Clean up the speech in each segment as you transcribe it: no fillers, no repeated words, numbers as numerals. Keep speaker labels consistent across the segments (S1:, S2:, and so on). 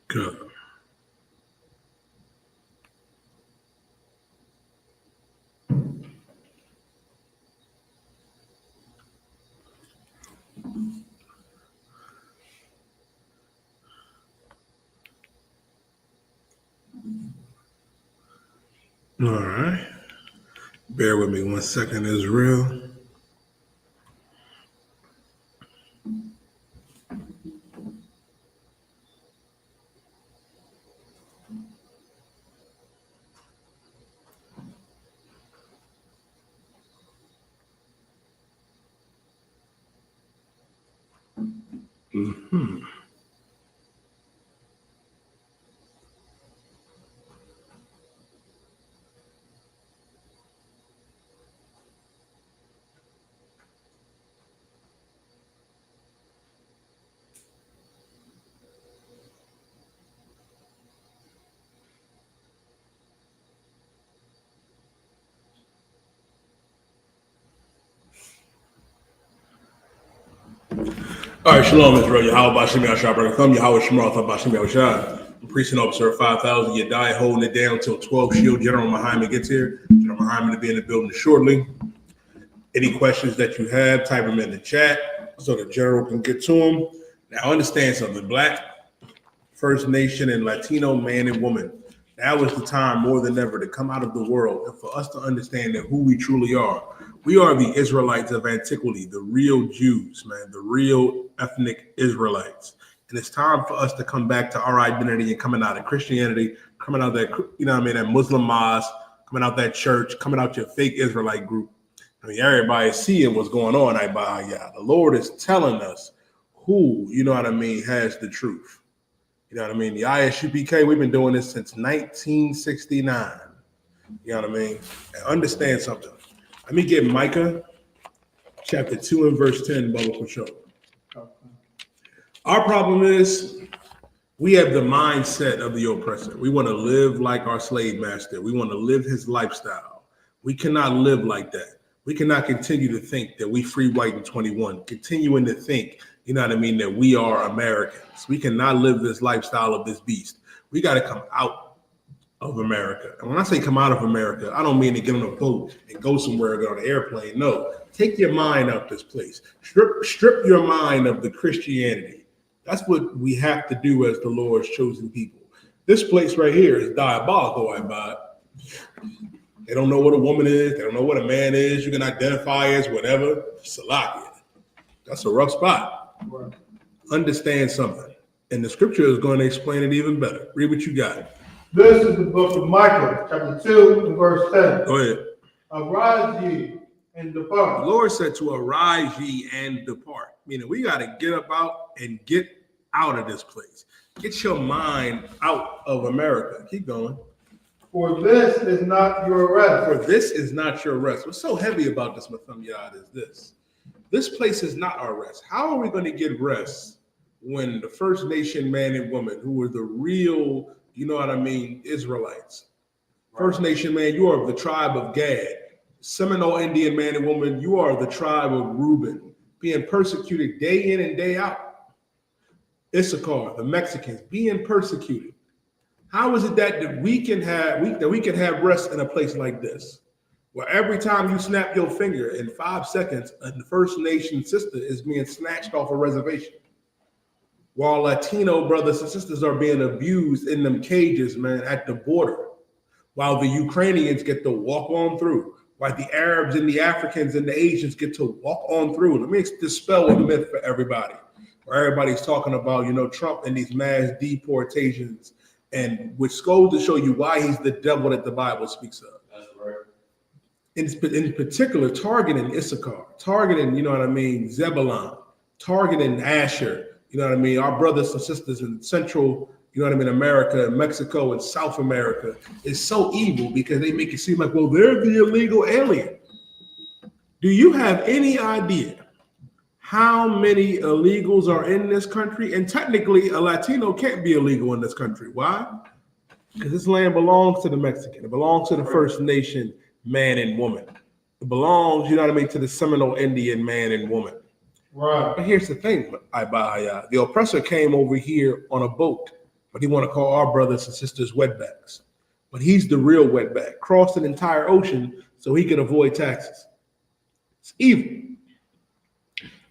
S1: Good. All right. Bear with me 1 second, Israel. All right, shalom, Israel. Yahweh Bashim Yahshua Come Yahweh Shemar Bashim Yahshua. Precinct officer 5,000. You die holding it down until 12 Shield. General Mahayaman gets here. General Mahayaman will be in the building shortly. Any questions that you have, type them in the chat so the general can get to them. Now, understand something. Black, First Nation, and Latino man and woman. Now is the time more than ever to come out of the world and for us to understand that who we truly are. We are the Israelites of antiquity, the real Jews, man, the real ethnic Israelites. And it's time for us to come back to our identity and coming out of Christianity, coming out of that, that Muslim mosque, coming out that church, coming out your fake Israelite group. I mean, everybody's seeing what's going on. The Lord is telling us who, has the truth. The I.S.U.P.K, we've been doing this since 1969. And understand something. Let me get Micah chapter 2 and verse 10, Bubba, for sure. Our problem is we have the mindset of the oppressor. We want to live like our slave master. We want to live his lifestyle. We cannot live like that. We cannot continue to think that we free white in 21, continuing to think, that we are Americans. We cannot live this lifestyle of this beast. We got to come out of America. And when I say come out of America, I don't mean to get on a boat and go somewhere or get on an airplane. No, take your mind out this place. Strip your mind of the Christianity. That's what we have to do as the Lord's chosen people. This place right here is diabolical, They don't know what a woman is. They don't know what a man is. You can identify as whatever. Salakia. That's a rough spot. Right. Understand something. And the scripture is going to explain it even better. Read what you got.
S2: This is the book of Micah, chapter 2, and verse 10.
S1: Go ahead.
S2: Arise ye and depart.
S1: The Lord said to arise ye and depart. Meaning we got to get up out and get out of this place. Get your mind out of America. Keep going.
S2: For this is not your rest.
S1: For this is not your rest. What's so heavy about this, Mahayaman, is this. This place is not our rest. How are we going to get rest when the First Nation man and woman who were the real, Israelites? Right. First Nation man, you are of the tribe of Gad. Seminole Indian man and woman, you are the tribe of Reuben, being persecuted day in and day out. Issachar, the Mexicans, being persecuted. How is it that we can have rest in a place like this, where every time you snap your finger in 5 seconds, a First Nation sister is being snatched off a reservation, while Latino brothers and sisters are being abused in them cages, man, at the border, while the Ukrainians get to walk on through, while the Arabs and the Africans and the Asians get to walk on through. Let me dispel a myth for everybody, where everybody's talking about, Trump and these mass deportations, and which goes to show you why he's the devil that the Bible speaks of.
S3: That's right.
S1: In particular, targeting Issachar, targeting, Zebulon, targeting Asher, our brothers and sisters in Central, America, Mexico, and South America is so evil because they make it seem like, well, they're the illegal alien. Do you have any idea how many illegals are in this country? And technically, a Latino can't be illegal in this country. Why? Because this land belongs to the Mexican. It belongs to the First Nation man and woman. It belongs, to the Seminole Indian man and woman.
S2: Right.
S1: But here's the thing, Bahaya. The oppressor came over here on a boat, but he want to call our brothers and sisters wetbacks. But he's the real wetback, crossed an entire ocean so he could avoid taxes. It's evil.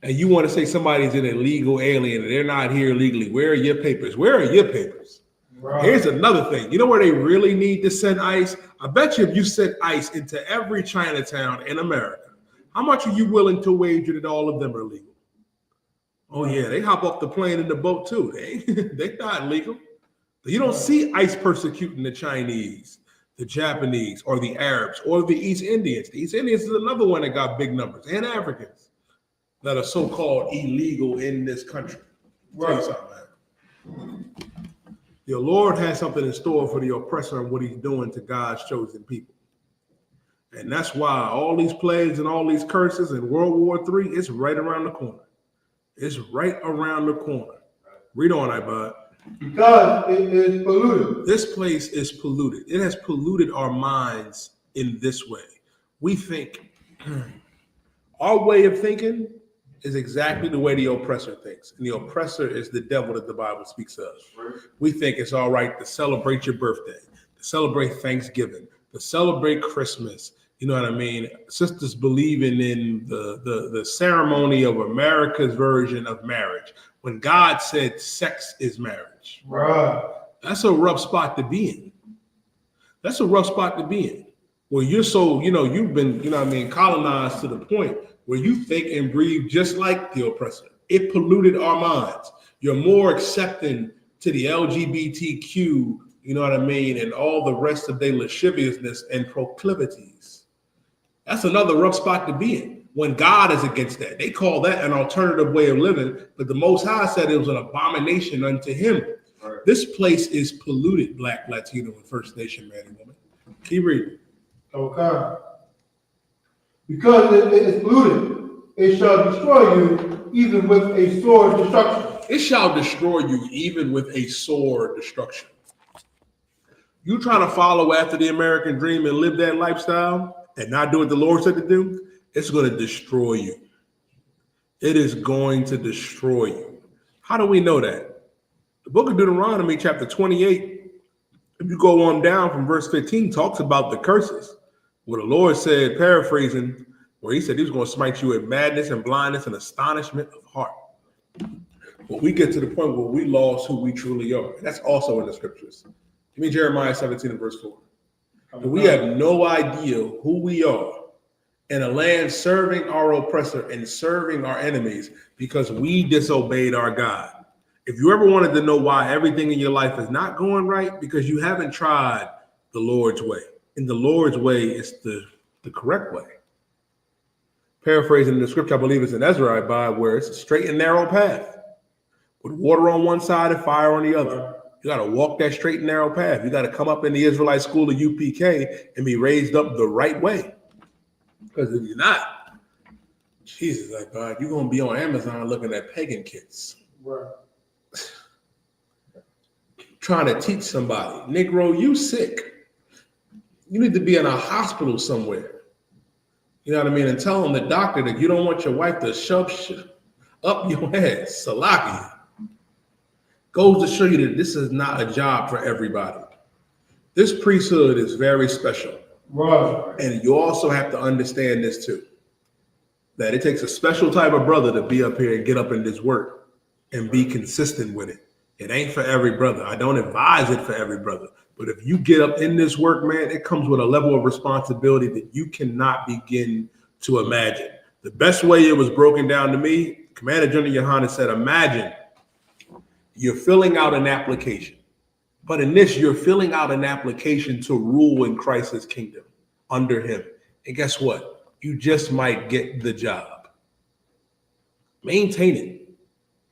S1: And you want to say somebody's an illegal alien and they're not here legally. Where are your papers? Where are your papers? Right. Here's another thing. You know where they really need to send ICE? I bet you if you sent ICE into every Chinatown in America, how much are you willing to wager that all of them are legal? Oh yeah, they hop off the plane in the boat too. They're not legal. You don't see ICE persecuting the Chinese, the Japanese, or the Arabs, or the East Indians. The East Indians is another one that got big numbers, and Africans that are so-called illegal in this country. Right. Tell you something, man. Your Lord has something in store for the oppressor and what he's doing to God's chosen people. And that's why all these plagues and all these curses in World War III, it's right around the corner. It's right around the corner. Read on, Ibad.
S2: Because it is polluted.
S1: This place is polluted. It has polluted our minds in this way. We think, our way of thinking is exactly the way the oppressor thinks. And the oppressor is the devil that the Bible speaks of. Right. We think it's all right to celebrate your birthday, to celebrate Thanksgiving, to celebrate Christmas. You know what I mean? Sisters believing in the ceremony of America's version of marriage, when God said sex is marriage.
S2: Right.
S1: That's a rough spot to be in. That's a rough spot to be in. Where you're so, you've been, colonized to the point where you think and breathe just like the oppressor. It polluted our minds. You're more accepting to the LGBTQ, and all the rest of their lasciviousness and proclivities. That's another rough spot to be in when God is against that. They call that an alternative way of living, but the Most High said it was an abomination unto him. Right. This place is polluted, Black, Latino, and First Nation man and woman. Keep reading.
S2: Okay. Because it is polluted, it shall destroy you even with a sword destruction.
S1: It shall destroy you even with a sword destruction. You trying to follow after the American dream and live that lifestyle and not do what the Lord said to do, it's going to destroy you. It is going to destroy you. How do we know that? The book of Deuteronomy, chapter 28, if you go on down from verse 15, talks about the curses. Where the Lord said, paraphrasing, where he said he was going to smite you with madness and blindness and astonishment of heart. But we get to the point where we lost who we truly are. And that's also in the scriptures. Give me Jeremiah 17 and verse 4. And we have no idea who we are in a land serving our oppressor and serving our enemies because we disobeyed our God. If you ever wanted to know why everything in your life is not going right, because you haven't tried the Lord's way. And the Lord's way is the correct way. Paraphrasing the scripture, I believe it's in Ezra, where it's a straight and narrow path with water on one side and fire on the other. You got to walk that straight and narrow path. You got to come up in the Israelite school of UPK and be raised up the right way. Because if you're not, Jesus, God, you're going to be on Amazon looking at pagan kits.
S2: Right.
S1: Trying to teach somebody, Negro, you sick. You need to be in a hospital somewhere. You know what I mean? And tell the doctor that you don't want your wife to shove up your head. Salaki. Goes to show you that this is not a job for everybody. This priesthood is very special.
S2: Right.
S1: And you also have to understand this too. That it takes a special type of brother to be up here and get up in this work and be consistent with it. It ain't for every brother. I don't advise it for every brother. But if you get up in this work, man, it comes with a level of responsibility that you cannot begin to imagine. The best way it was broken down to me, Commander General YAHANNA said, imagine you're filling out an application. But in this, you're filling out an application to rule in Christ's kingdom under him. And guess what? You just might get the job. Maintain it.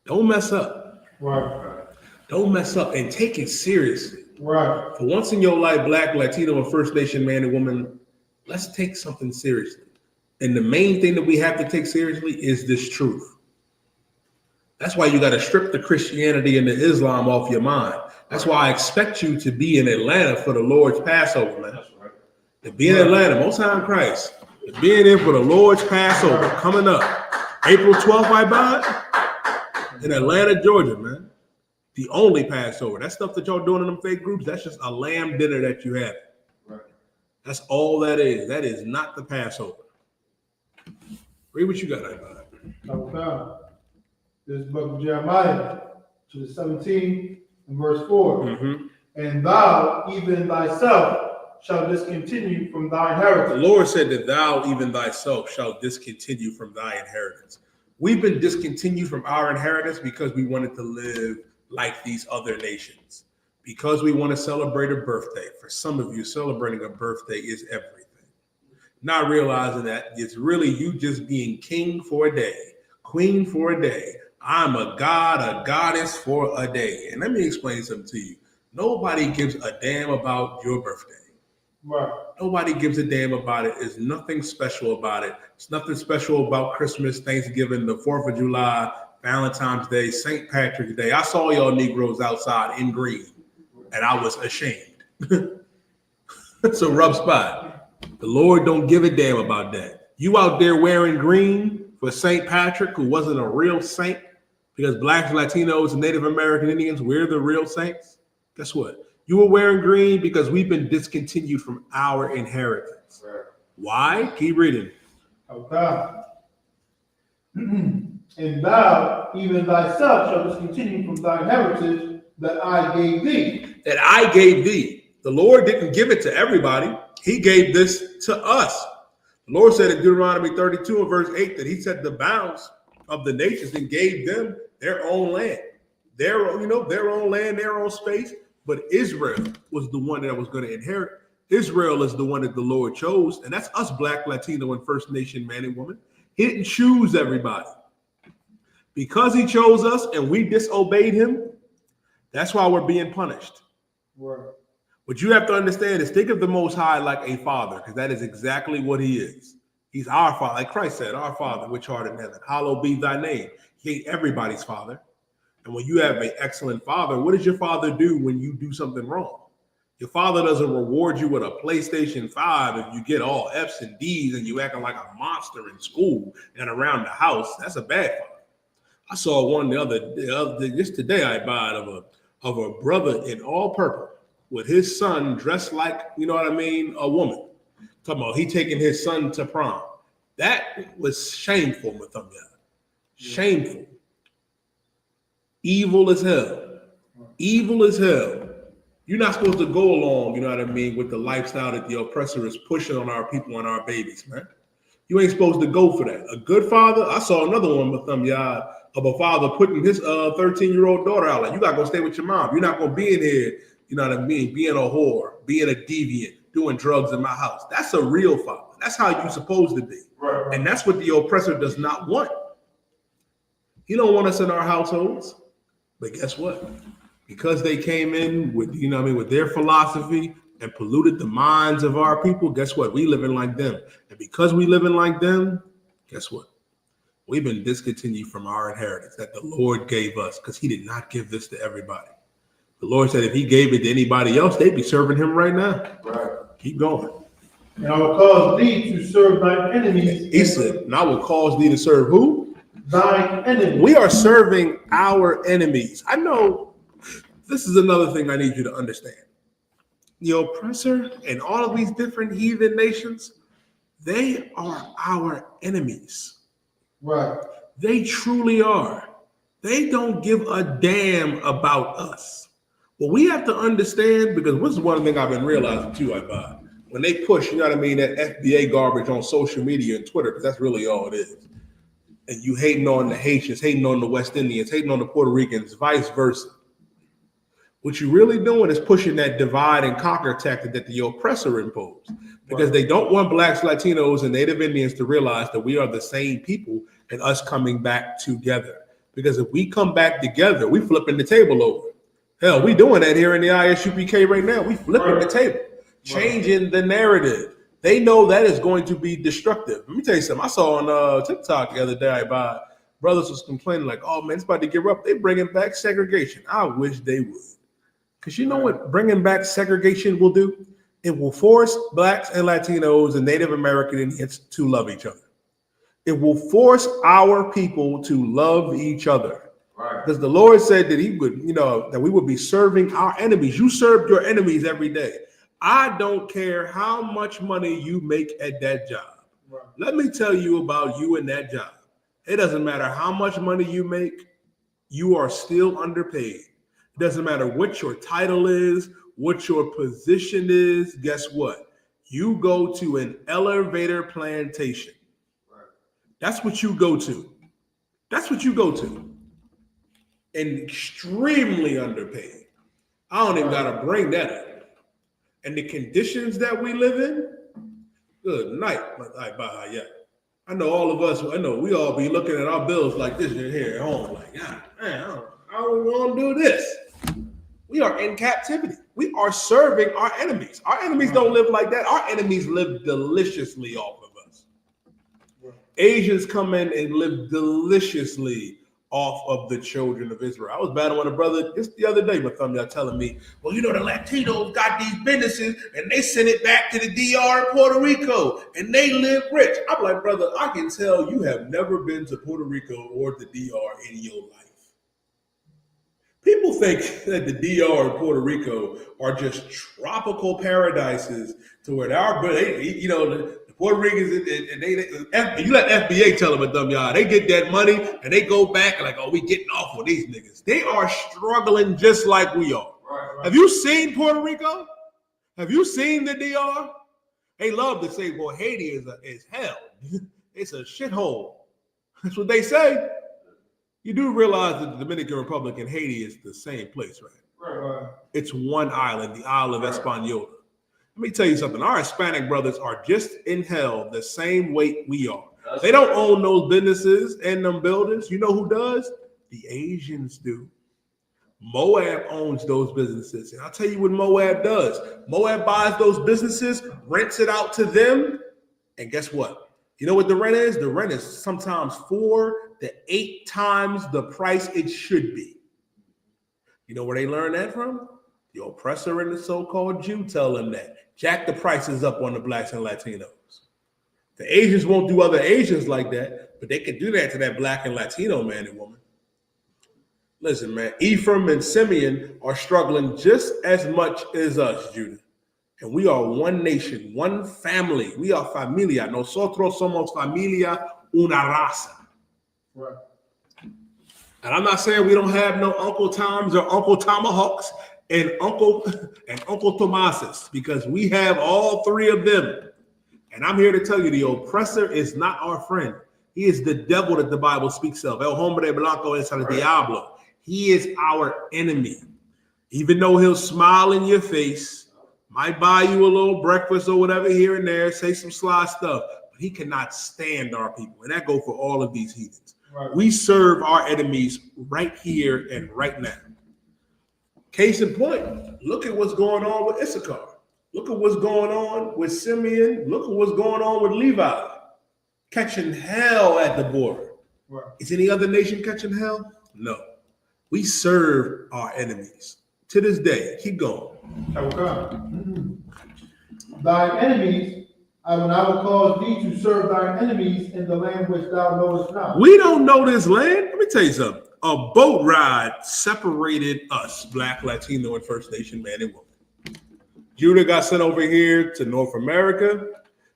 S1: Don't mess up.
S2: Right.
S1: Don't mess up and take it seriously.
S2: Right.
S1: For once in your life, Black, Latino, and First Nation man and woman, let's take something seriously. And the main thing that we have to take seriously is this truth. That's why you got to strip the Christianity and the Islam off your mind. That's why I expect you to be in Atlanta for the Lord's Passover, man. That's right. To be in Atlanta, Most High in Christ. To be in there for the Lord's Passover coming up. April 12th, I bought in Atlanta, Georgia, man. The only Passover. That stuff that y'all doing in them fake groups, that's just a lamb dinner that you have.
S2: Right.
S1: That's all that is. That is not the Passover. Read what you got, I bought.
S2: Okay. This book of Jeremiah, to the 17th and verse 4.
S1: Mm-hmm.
S2: And thou, even thyself, shall discontinue from thy inheritance.
S1: The Lord said that thou, even thyself, shall discontinue from thy inheritance. We've been discontinued from our inheritance because we wanted to live like these other nations. Because we want to celebrate a birthday. For some of you, celebrating a birthday is everything. Not realizing that it's really you just being king for a day, queen for a day. I'm a god, a goddess for a day. And let me explain something to you. Nobody gives a damn about your birthday.
S2: Right.
S1: Nobody gives a damn about it. There's nothing special about it. It's nothing special about Christmas, Thanksgiving, the 4th of July, Valentine's Day, St. Patrick's Day. I saw y'all Negroes outside in green, and I was ashamed. It's a rough spot. The Lord don't give a damn about that. You out there wearing green for St. Patrick, who wasn't a real saint, because Blacks, Latinos, and Native American Indians, we're the real saints. Guess what? You were wearing green because we've been discontinued from our inheritance.
S2: Right.
S1: Why? Keep reading.
S2: Okay. And thou, even thyself, shall discontinue from thy heritage that I gave thee.
S1: That I gave thee. The Lord didn't give it to everybody. He gave this to us. The Lord said in Deuteronomy 32 and verse 8 that he set the bounds of the nations and gave them their own land. Their own land, their own space. But Israel was the one that was going to inherit. Israel is the one that the Lord chose. And that's us, Black, Latino, and First Nation man and woman. He didn't choose everybody. Because he chose us and we disobeyed him, that's why we're being punished.
S2: Right.
S1: What you have to understand is think of the Most High like a father, because that is exactly what he is. He's our father. Like Christ said, our Father, which art in heaven, hallowed be thy name. He ain't everybody's father. And when you have an excellent father, what does your father do when you do something wrong? Your father doesn't reward you with a PlayStation 5 if you get all F's and D's and you acting like a monster in school and around the house. That's a bad father. I saw one the other just today I bought of a brother in all purple with his son dressed like, you know what I mean, a woman. Talking about he taking his son to prom. That was shameful, Mahayaman. Shameful. Evil as hell. Evil as hell. You're not supposed to go along, you know what I mean, with the lifestyle that the oppressor is pushing on our people and our babies, man. You ain't supposed to go for that. A good father, I saw another one, Mahayaman, of a father putting his 13-year-old daughter out. Like, you got to go stay with your mom. You're not going to be in here, you know what I mean, being a whore, being a deviant, doing drugs in my house. That's a real father. That's how you're supposed to be.
S2: Right.
S1: And that's what the oppressor does not want. He don't want us in our households. But guess what? Because they came in with, you know what I mean, with their philosophy and polluted the minds of our people, guess what? We living like them. And because we living like them, guess what? We've been discontinued from our inheritance that the Lord gave us, because he did not give this to everybody. The Lord said if he gave it to anybody else, they'd be serving him right now.
S2: Right.
S1: Keep going.
S2: And I will cause thee to serve thine enemies.
S1: He said, and I will cause thee to serve who?
S2: Thine enemies.
S1: We are serving our enemies. I know this is another thing I need you to understand. The oppressor and all of these different heathen nations, they are our enemies.
S2: Right.
S1: They truly are. They don't give a damn about us. Well, we have to understand, because this is one thing I've been realizing too, Ibad. When they push, you know what I mean, that FBA garbage on social media and Twitter, because that's really all it is. And you hating on the Haitians, hating on the West Indians, hating on the Puerto Ricans, vice versa. What you're really doing is pushing that divide and conquer tactic that the oppressor imposed, because they don't want Blacks, Latinos, and Native Indians to realize that we are the same people and us coming back together. Because if we come back together, we flipping the table over. Hell, we doing that here in the I.S.U.P.K. right now. We flipping the table, changing the narrative. They know that is going to be destructive. Let me tell you something. I saw on TikTok the other day about brothers was complaining like, oh man, it's about to get rough. They bringing back segregation. I wish they would. Because you know what bringing back segregation will do? It will force Blacks and Latinos and Native American Indians to love each other. It will force our people to love each other.
S3: Right.
S1: Because the Lord said that he would, that we would be serving our enemies. You serve your enemies every day. I don't care how much money you make at that job.
S2: Right.
S1: Let me tell you about you and that job. It doesn't matter how much money you make, you are still underpaid. It doesn't matter what your title is, what your position is. Guess what? You go to an elevator plantation.
S3: Right.
S1: That's what you go to. That's what you go to. And extremely underpaid. I don't even got to bring that up. And the conditions that we live in, good night. I know all of us, we all be looking at our bills like this here at home, like, God, man, I don't want to do this. We are in captivity. We are serving our enemies. Our enemies don't live like that. Our enemies live deliciously off of us. Asians come in and live deliciously off of the children of Israel. I was battling with a brother just the other day, my thumb, y'all telling me, well, the Latinos got these businesses and they send it back to the DR in Puerto Rico and they live rich. I'm like, brother, I can tell you have never been to Puerto Rico or the DR in your life. People think that the DR and Puerto Rico are just tropical paradises to where the Puerto Ricans, and you let FBA tell them, dumb y'all, they get that money and they go back and like, oh, we getting off with these niggas. They are struggling just like we are.
S3: Right.
S1: Have you seen Puerto Rico? Have you seen the DR? They love to say, well, Haiti is hell. It's a shithole. That's what they say. You do realize that the Dominican Republic and Haiti is the same place, right?
S2: Right.
S1: It's one island, the Isle of Hispaniola. Let me tell you something. Our Hispanic brothers are just in hell the same way we are. They don't own those businesses and them buildings. You know who does? The Asians do. Moab owns those businesses. And I'll tell you what Moab does. Moab buys those businesses, rents it out to them, and guess what? You know what the rent is? The rent is sometimes 4 to 8 times the price it should be. You know where they learn that from? The oppressor and the so-called Jew tell them that. Jack the prices up on the blacks and Latinos. The Asians won't do other Asians like that, but they can do that to that black and Latino man and woman. Listen, man, Ephraim and Simeon are struggling just as much as us, Judah. And we are one nation, one family. We are familia. Nosotros somos familia, una raza.
S2: Right.
S1: And I'm not saying we don't have no Uncle Toms or Uncle Tomahawks and Uncle Tomases, because we have all 3 of them. And I'm here to tell you, the oppressor is not our friend. He is the devil that the Bible speaks of. El hombre blanco es el diablo. He is our enemy. Even though he'll smile in your face, might buy you a little breakfast or whatever here and there, say some sly stuff, but he cannot stand our people. And that goes for all of these heathens.
S2: Right.
S1: We serve our enemies right here and right now. Case in point, look at what's going on with Issachar. Look at what's going on with Simeon. Look at what's going on with Levi. Catching hell at the border.
S2: Right.
S1: Is any other nation catching hell? No. We serve our enemies. To this day, keep going.
S2: Thine enemies, I will cause thee to serve thine enemies in the land which thou knowest not.
S1: We don't know this land. Let me tell you something. A boat ride separated us, Black, Latino, and First Nation man and woman. Judah got sent over here to North America.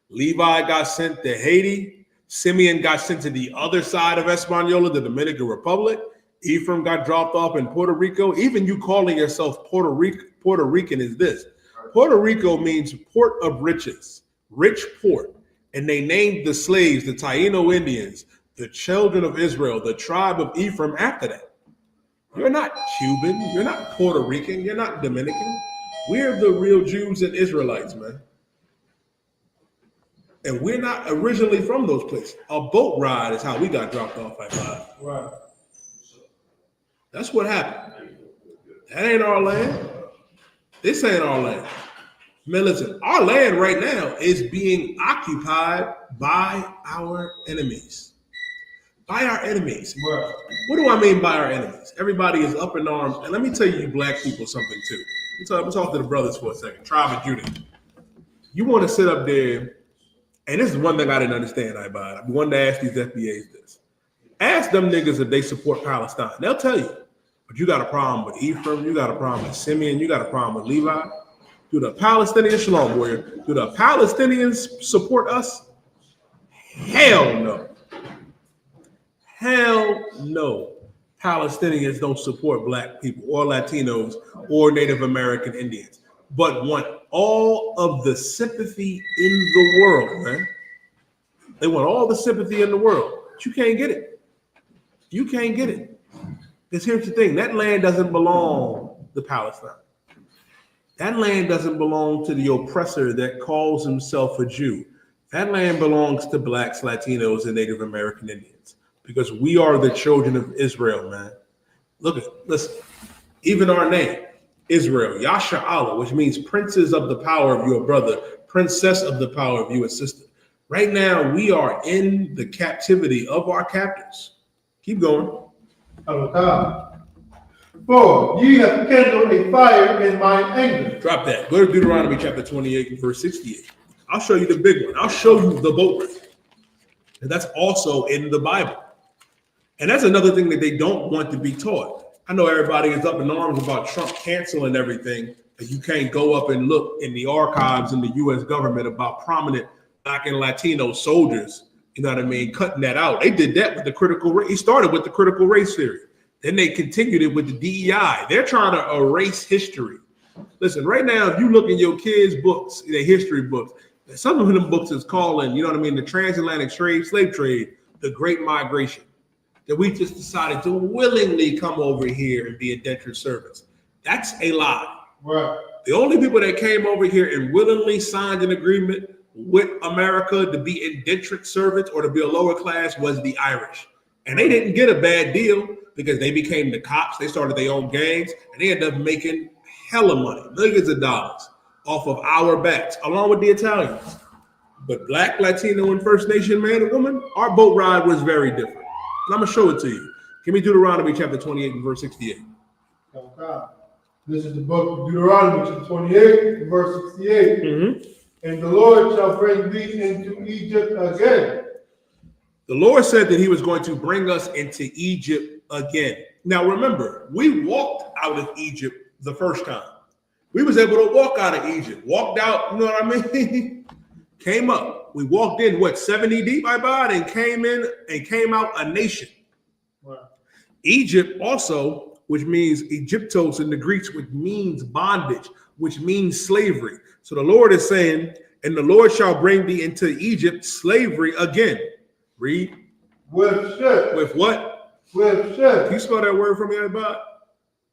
S1: Levi got sent to Haiti. Simeon got sent to the other side of Hispaniola, the Dominican Republic. Ephraim got dropped off in Puerto Rico. Even you calling yourself Puerto Rican is this. Puerto Rico means port of riches, rich port. And they named the slaves, the Taino Indians, the children of Israel, the tribe of Ephraim after that. You're not Cuban. You're not Puerto Rican. You're not Dominican. We're the real Jews and Israelites, man. And we're not originally from those places. A boat ride is how we got dropped off by God.
S2: Right.
S1: That's what happened. That ain't our land. This ain't our land. Man, listen, our land right now is being occupied by our enemies. By our enemies.
S2: Right.
S1: What do I mean by our enemies? Everybody is up in arms. And let me tell you black people something too. Let me talk to the brothers for a second. Tribe of Judah. You want to sit up there And this is one thing I didn't understand, I wanted to ask these FBAs this. Ask them niggas if they support Palestine. They'll tell you. But you got a problem with Ephraim, you got a problem with Simeon, you got a problem with Levi. Do the Palestinians, shalom warrior, do the Palestinians support us? Hell no. Hell no. Palestinians don't support black people or Latinos or Native American Indians, but want all of the sympathy in the world, man. They want all the sympathy in the world, but you can't get it. You can't get it. Because here's the thing, that land doesn't belong to Palestine. That land doesn't belong to the oppressor that calls himself a Jew. That land belongs to blacks, Latinos, and Native American Indians. Because we are the children of Israel, man. Listen, even our name, Israel, Yasha Allah, which means princes of the power of your brother, princess of the power of your sister. Right now, we are in the captivity of our captors. Keep going.
S2: For ye have kindled a fire in mine anger.
S1: Drop that. Go to Deuteronomy chapter 28 and verse 68. I'll show you the big one. I'll show you the boat race. And that's also in the Bible. And that's another thing that they don't want to be taught. I know everybody is up in arms about Trump canceling everything, that you can't go up and look in the archives in the U.S. government about prominent Black and Latino soldiers, you know what I mean, cutting that out. They did that with the critical race. He started with the critical race theory. Then they continued it with the DEI. They're trying to erase history. Listen, right now, if you look in your kids' books, their history books, some of them books is calling, you know what I mean, the transatlantic slave trade, the Great Migration. That we just decided to willingly come over here and be indentured servants. That's a lie.
S2: Right.
S1: The only people that came over here and willingly signed an agreement with America to be indentured servants or to be a lower class was the Irish. And they didn't get a bad deal because they became the cops. They started their own gangs and they ended up making hella money, millions of dollars off of our backs, along with the Italians. But Black, Latino, and First Nation man and woman, our boat ride was very different. And I'm going to show it to you. Give me Deuteronomy chapter 28 and verse 68.
S2: Okay. This is the book of Deuteronomy chapter 28 and verse 68.
S1: Mm-hmm.
S2: And the Lord shall bring thee into Egypt again.
S1: The Lord said that he was going to bring us into Egypt again. Now remember, we walked out of Egypt the first time. We was able to walk out of Egypt. Walked out, you know what I mean? Came up. We walked in, 70 deep, my God, and came in and came out a nation.
S2: Wow.
S1: Egypt also, which means Egyptos in the Greeks, which means bondage, which means slavery. So the Lord is saying, and the Lord shall bring thee into Egypt slavery again. Read.
S2: With ship.
S1: With what?
S2: With ship.
S1: Can you spell that word for me, everybody?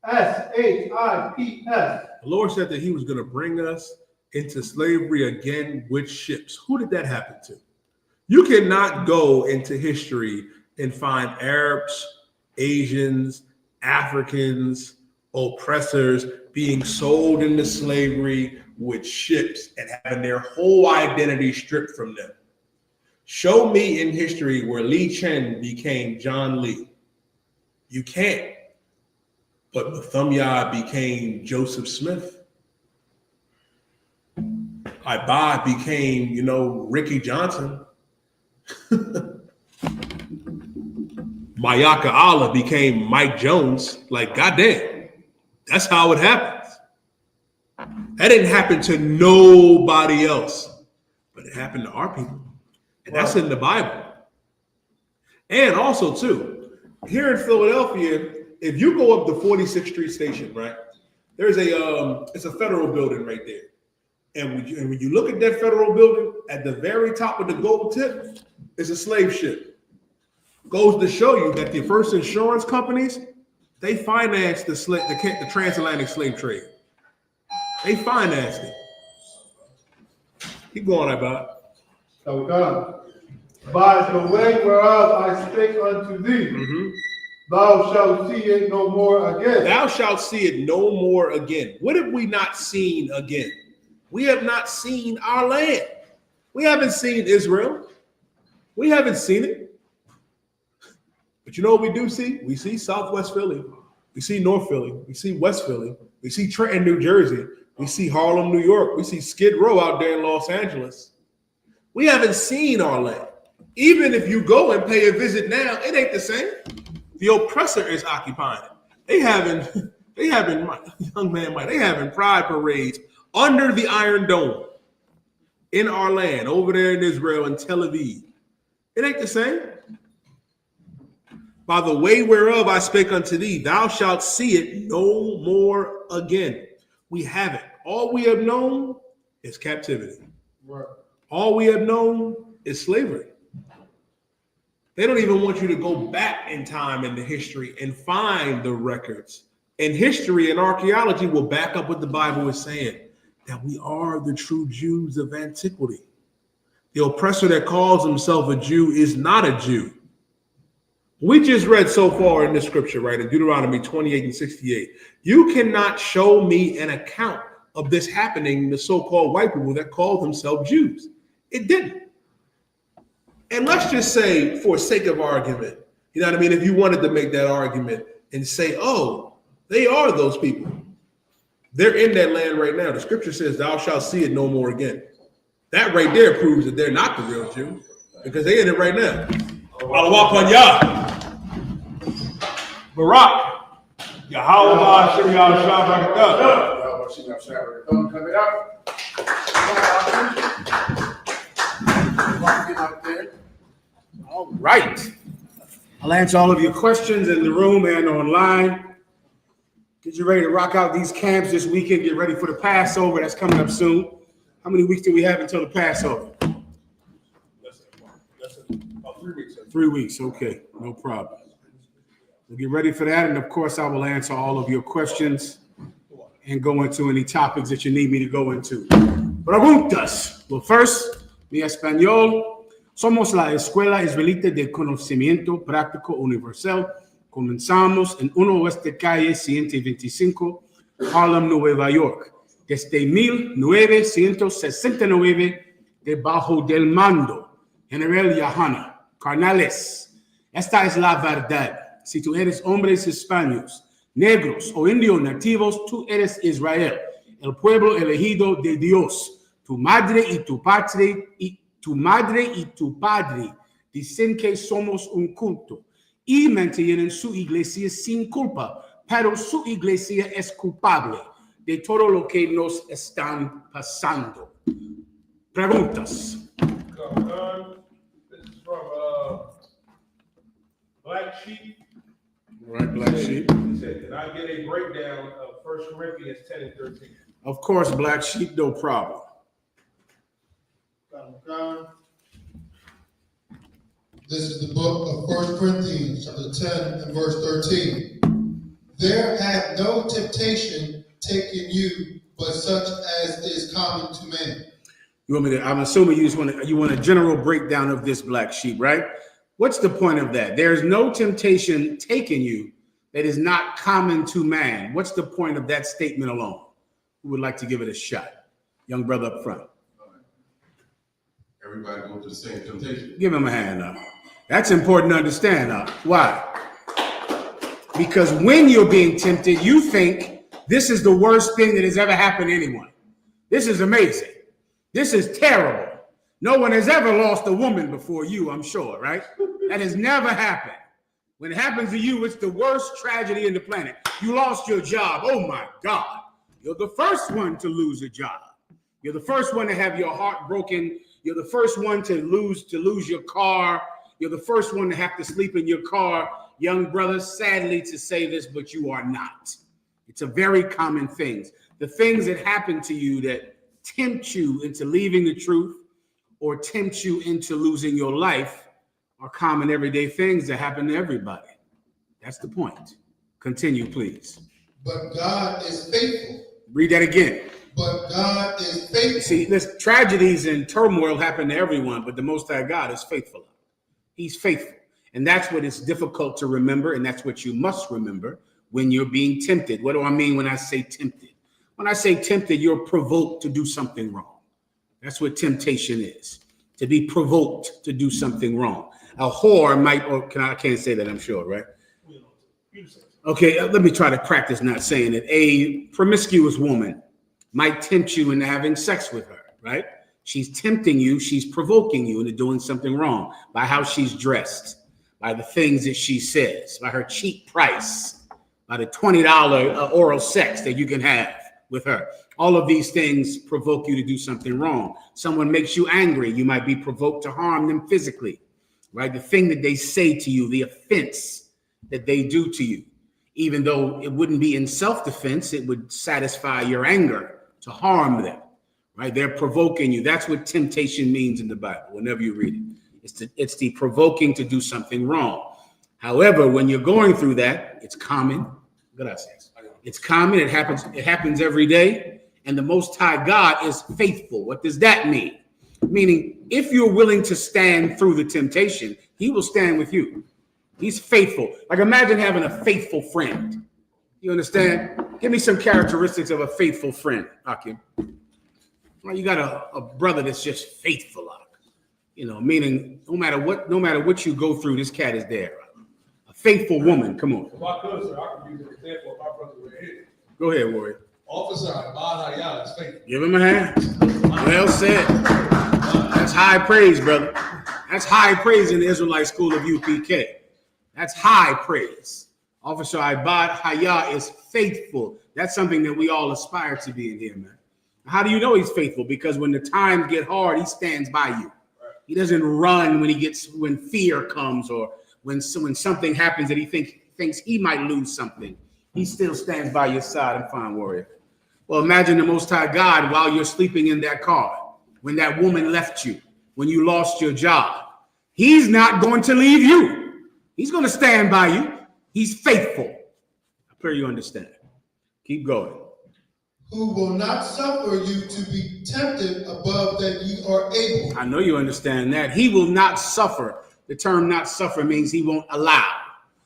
S2: S-H-I-P-S.
S1: The Lord said that he was going to bring us into slavery again with ships. Who did that happen to? You cannot go into history and find Arabs, Asians, Africans, oppressors being sold into slavery with ships and having their whole identity stripped from them. Show me in history where Li Chen became John Lee. You can't. But Mathumya became Joseph Smith. I.S.U.P.K became, Ricky Johnson. Mayaka Allah became Mike Jones. Like, goddamn, that's how it happens. That didn't happen to nobody else, but it happened to our people. And that's in the Bible. And also, too, here in Philadelphia, if you go up the 46th Street station, right, there's it's a federal building right there. And when you look at that federal building, at the very top of the gold tip is a slave ship. Goes to show you that the first insurance companies, they financed the transatlantic slave trade. They financed it. Keep going about.
S2: So God, by the way whereof I spake unto thee, thou shalt see it no more again. Thou
S1: shalt see it no more again. What have we not seen again? We have not seen our land. We haven't seen Israel. We haven't seen it. But you know what we do see? We see Southwest Philly. We see North Philly. We see West Philly. We see Trenton, New Jersey. We see Harlem, New York. We see Skid Row out there in Los Angeles. We haven't seen our land. Even if you go and pay a visit now, it ain't the same. The oppressor is occupying it. They having young man Mike, they having pride parades under the Iron Dome in our land, over there in Israel and Tel Aviv. It ain't the same. By the way whereof I spake unto thee, thou shalt see it no more again. We haven't. All we have known is captivity.
S2: Right.
S1: All we have known is slavery. They don't even want you to go back in time in the history and find the records. And history and archaeology will back up what the Bible is saying, that we are the true Jews of antiquity. The oppressor that calls himself a Jew is not a Jew. We just read so far in the scripture, right, in Deuteronomy 28 and 68. You cannot show me an account of this happening, the so-called white people that call themselves Jews. It didn't. And let's just say, for sake of argument, you know what I mean? If you wanted to make that argument and say, oh, they are those people. They're in that land right now. The scripture says, thou shalt see it no more again. That right there proves that they're not the real Jews, because they're in it right now. Alawah Yah. Barak. Yahweh Shem Yahshua
S2: Coming up.
S3: All right. I'll answer all of your questions in the room and online. Get you ready to rock out these camps this weekend. Get ready for the Passover that's coming up soon. How many weeks do we have until the Passover?
S1: About 3 weeks.
S3: 3 weeks. Okay, no problem. We'll get ready for that. And of course, I will answer all of your questions and go into any topics that you need me to go into. Preguntas. Well, first, mi español. Somos la Escuela Israelita de Conocimiento Práctico Universal. Comenzamos en 1 Oeste Calle 125, Harlem, Nueva York. Desde 1969, debajo del mando General YAHANNA. Carnales, esta es la verdad. Si tú eres hombres hispanos, negros o indios nativos, tú eres Israel, el pueblo elegido de Dios. Tu madre y tu padre dicen que somos un culto y mantienen su iglesia sin culpa, pero su iglesia es culpable de todo lo que nos están pasando. Preguntas.
S1: This is from Black Sheep.
S3: All right, Black Sheep.
S1: He said, did I get a breakdown of 1 Corinthians 10 and 13?
S3: Of course, Black Sheep, no problem.
S4: This is the book of 1 Corinthians, chapter 10 and verse 13. There hath no temptation taken you, but such as is common to men.
S3: You want me to? I'm assuming you want a general breakdown of this, Black Sheep, right? What's the point of that? There's no temptation taken you that is not common to man. What's the point of that statement alone? Who would like to give it a shot? Young brother up front.
S5: Everybody go through the same temptation.
S3: Give him a hand now. That's important to understand. Why? Because when you're being tempted, you think this is the worst thing that has ever happened to anyone. This is amazing. This is terrible. No one has ever lost a woman before you, I'm sure, right? That has never happened. When it happens to you, it's the worst tragedy in the planet. You lost your job. Oh my God. You're the first one to lose a job. You're the first one to have your heart broken. You're the first one to lose your car. You're the first one to have to sleep in your car. Young brother, sadly to say this, but you are not. It's a very common thing. The things that happen to you that tempt you into leaving the truth or tempt you into losing your life are common everyday things that happen to everybody. That's the point. Continue, please.
S4: But God is faithful.
S3: Read that again.
S4: But God is faithful.
S3: See, this tragedies and turmoil happen to everyone, but the Most High God is faithful. He's faithful. And that's what is difficult to remember, and that's what you must remember when you're being tempted. What do I mean when I say tempted? When I say tempted, you're provoked to do something wrong. That's what temptation is, to be provoked to do something wrong. A whore might, or I can't say that, I'm sure, right? Okay, let me try to practice not saying it. A promiscuous woman might tempt you into having sex with her, right? She's tempting you. She's provoking you into doing something wrong by how she's dressed, by the things that she says, by her cheap price, by the $20 oral sex that you can have with her. All of these things provoke you to do something wrong. Someone makes you angry. You might be provoked to harm them physically, right? The thing that they say to you, the offense that they do to you, even though it wouldn't be in self-defense, it would satisfy your anger to harm them, right? They're provoking you. That's what temptation means in the Bible, whenever you read it. It's the provoking to do something wrong. However, when you're going through that, it's common. Gracias. It's common. It happens every day. And the Most High God is faithful. What does that mean? Meaning, if you're willing to stand through the temptation, he will stand with you. He's faithful. Like, imagine having a faithful friend. You understand? Give me some characteristics of a faithful friend, Hakim. Well, you got a brother that's just faithful, meaning no matter what you go through, this cat is there. A faithful woman. Come on.
S6: If I could, sir, I could use an example of my brother right here.
S3: Go ahead, Warrior.
S6: Officer Mahayaman is faithful.
S3: Give him a hand. Well said. That's high praise, brother. That's high praise in the Israelite school of UPK. That's high praise. Officer Haya is faithful. That's something that we all aspire to be in here, man. How do you know he's faithful? Because when the times get hard, he stands by you. He doesn't run when fear comes or when something happens that he thinks he might lose something. He still stands by your side and fine, Warrior. Well, imagine the Most High God while you're sleeping in that car, when that woman left you, when you lost your job. He's not going to leave you. He's going to stand by you. He's faithful. I pray you understand. Keep going.
S4: Who will not suffer you to be tempted above that ye are able.
S3: I know you understand that. He will not suffer. The term not suffer means he won't allow.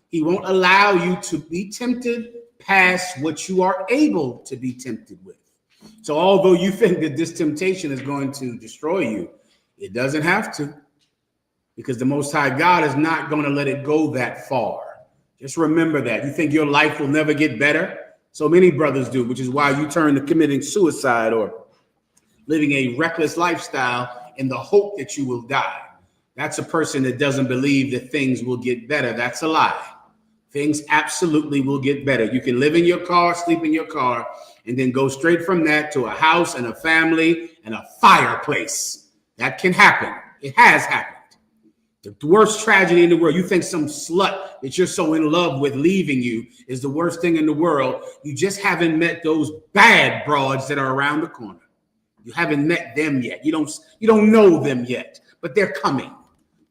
S3: He won't allow you to be tempted past what you are able to be tempted with. So although you think that this temptation is going to destroy you, it doesn't have to, because the Most High God is not going to let it go that far. Just remember that. You think your life will never get better? So many brothers do, which is why you turn to committing suicide or living a reckless lifestyle in the hope that you will die. That's a person that doesn't believe that things will get better. That's a lie. Things absolutely will get better. You can live in your car, sleep in your car, and then go straight from that to a house and a family and a fireplace. That can happen. It has happened. The worst tragedy in the world. You think some slut that you're so in love with leaving you is the worst thing in the world. You just haven't met those bad broads that are around the corner. You haven't met them yet. You don't know them yet, but they're coming.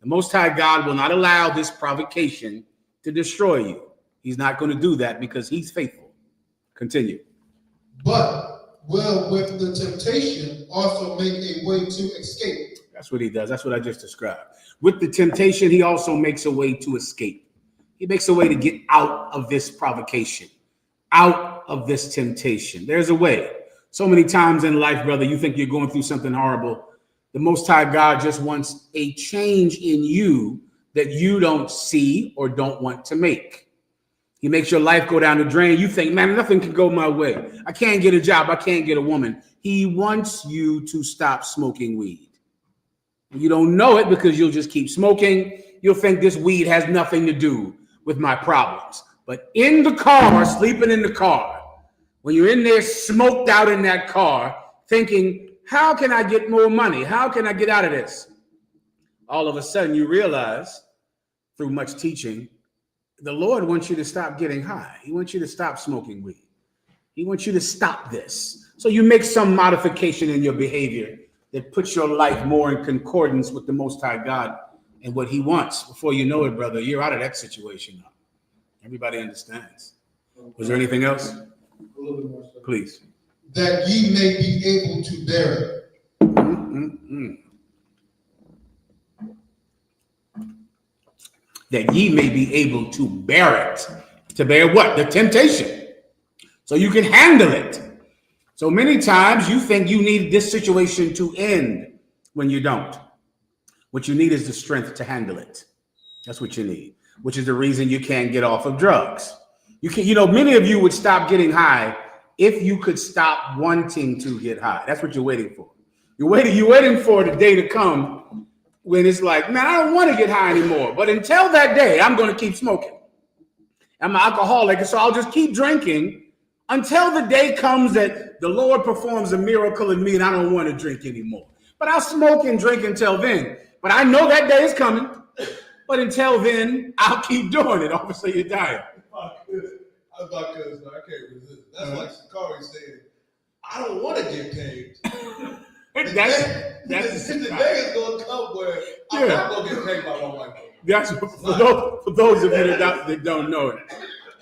S3: The Most High God will not allow this provocation to destroy you. He's not going to do that because he's faithful. Continue.
S4: But will with the temptation also make a way to escape.
S3: That's what he does. That's what I just described. With the temptation, he also makes a way to escape. He makes a way to get out of this provocation, out of this temptation. There's a way. So many times in life, brother, you think you're going through something horrible. The Most High God just wants a change in you that you don't see or don't want to make. He makes your life go down the drain. You think, man, nothing can go my way. I can't get a job. I can't get a woman. He wants you to stop smoking weed. You don't know it because you'll just keep smoking. You'll think this weed has nothing to do with my problems. But in the car, sleeping in the car, when you're in there smoked out in that car, thinking, how can I get more money? How can I get out of this? All of a sudden you realize through much teaching, the Lord wants you to stop getting high. He wants you to stop smoking weed. He wants you to stop this. So you make some modification in your behavior that puts your life more in concordance with the Most High God and what he wants. Before you know it, brother, you're out of that situation now. Everybody understands. Was there anything else?
S2: A little bit more, sir.
S3: Please.
S4: That ye may be able to bear it.
S3: That ye may be able to bear it. To bear what? The temptation. So you can handle it. So many times you think you need this situation to end when you don't. What you need is the strength to handle it. That's what you need, which is the reason you can't get off of drugs. Many of you would stop getting high if you could stop wanting to get high. That's what you're waiting for. You're waiting for the day to come when it's like, man, I don't want to get high anymore. But until that day, I'm going to keep smoking. I'm an alcoholic, so I'll just keep drinking until the day comes that the Lord performs a miracle in me and I don't want to drink anymore. But I'll smoke and drink until then. But I know that day is coming. But until then, I'll keep doing it. Obviously, you're dying.
S6: I was like, cuz I can't resist. That's like Sakari said, I don't want to get caged.
S3: That's
S6: the day is gonna come where I'm not gonna get paid by my wife.
S3: That's for those of you that don't know it.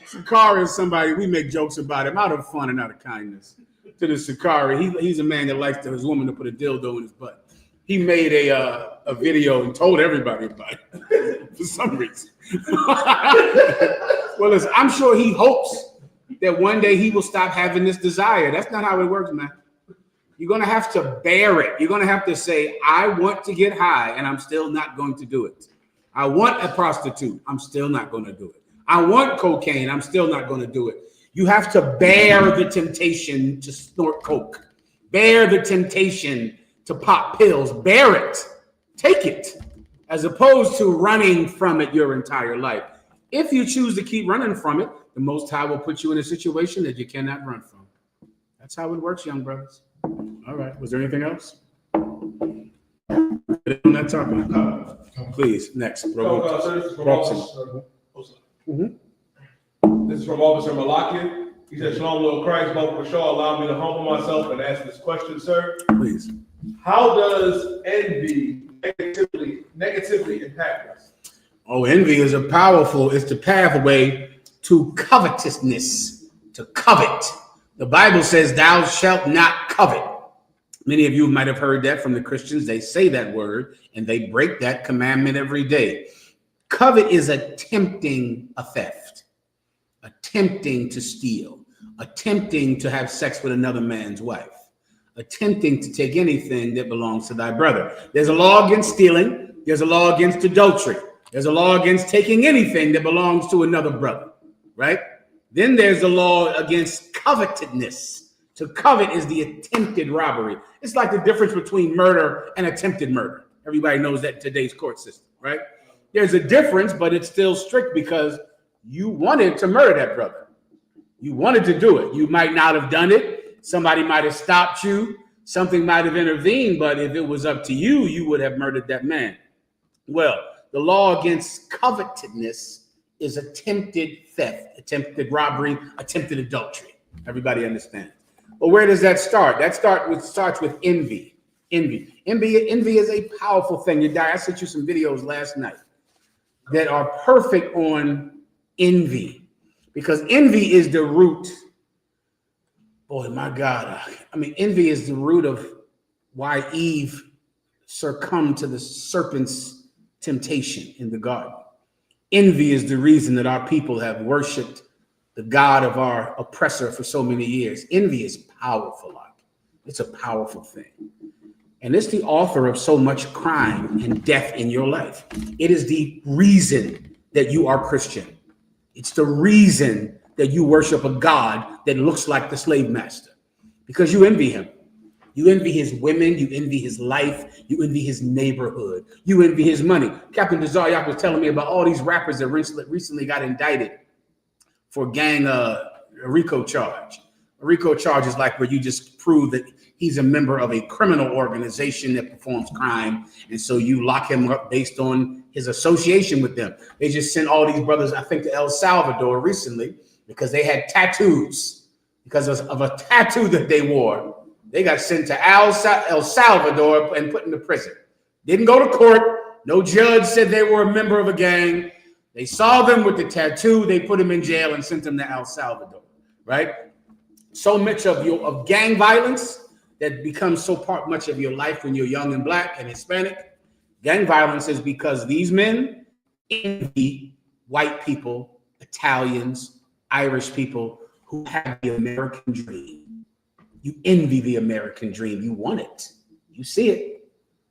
S3: Sakari is somebody, we make jokes about him out of fun and out of kindness. To the Sakari, he's a man that likes his woman to put a dildo in his butt. He made a video and told everybody about it for some reason. Well, listen, I'm sure he hopes that one day he will stop having this desire. That's not how it works, man. You're going to have to bear it. You're going to have to say, I want to get high, and I'm still not going to do it. I want a prostitute. I'm still not going to do it. I want cocaine. I'm still not going to do it. You have to bear the temptation to snort coke. Bear the temptation to pop pills. Bear it. Take it. As opposed to running from it your entire life. If you choose to keep running from it, the Most High will put you in a situation that you cannot run from. That's how it works, young brothers. All right. Was there anything else? On that topic. Please, next.
S6: This is from Officer Malakia. He said, Shalom, Lord Christ, Baruch Bashaw, allow me to humble myself and ask this question, sir.
S3: Please.
S6: How does envy negatively impact us?
S3: Oh, envy is it's the pathway to covetousness, to covet. The Bible says, thou shalt not covet. Many of you might have heard that from the Christians. They say that word and they break that commandment every day. Covet is attempting a theft, attempting to steal, attempting to have sex with another man's wife, attempting to take anything that belongs to thy brother. There's a law against stealing. There's a law against adultery. There's a law against taking anything that belongs to another brother, right? Then there's the law against covetousness. To covet is the attempted robbery. It's like the difference between murder and attempted murder. Everybody knows that in today's court system, right? There's a difference, but it's still strict because you wanted to murder that brother. You wanted to do it. You might not have done it. Somebody might have stopped you. Something might have intervened, but if it was up to you, you would have murdered that man. Well, the law against covetousness is attempted theft, attempted robbery, attempted adultery. Everybody understands. But where does that start? That starts with envy. Envy is a powerful thing. I sent you some videos last night that are perfect on envy, because envy is the root. Boy, my God. Envy is the root of why Eve succumbed to the serpent's temptation in the garden. Envy is the reason that our people have worshiped the God of our oppressor for so many years. Envy is powerful. It's a powerful thing. And it's the author of so much crime and death in your life. It is the reason that you are Christian. It's the reason that you worship a God that looks like the slave master, because you envy him. You envy his women. You envy his life. You envy his neighborhood. You envy his money. Captain Desaryak was telling me about all these rappers that recently got indicted for gang a RICO charge. A RICO charge is like where you just prove that he's a member of a criminal organization that performs crime, and so you lock him up based on his association with them. They just sent all these brothers, I think, to El Salvador recently because they had tattoos. Because of a tattoo that they wore, they got sent to El Salvador and put into prison. Didn't go to court. No judge said they were a member of a gang. They saw them with the tattoo. They put them in jail and sent them to El Salvador, right? So much of gang violence that becomes so much of your life when you're young and black and Hispanic. Gang violence is because these men envy white people, Italians, Irish people who have the American dream. You envy the American dream. You want it. You see it.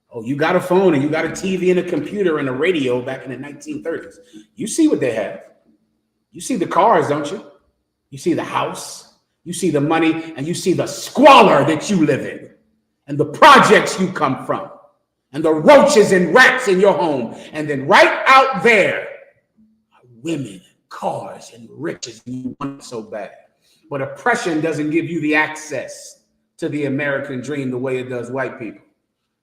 S3: Oh, you got a phone and you got a TV and a computer and a radio back in the 1930s. You see what they have. You see the cars, don't you? You see the house. You see the money, and you see the squalor that you live in. and the projects you come from, and the roaches and rats in your home. And then right out there are women, cars, and riches, and you want it so bad. But oppression doesn't give you the access to the American dream the way it does white people.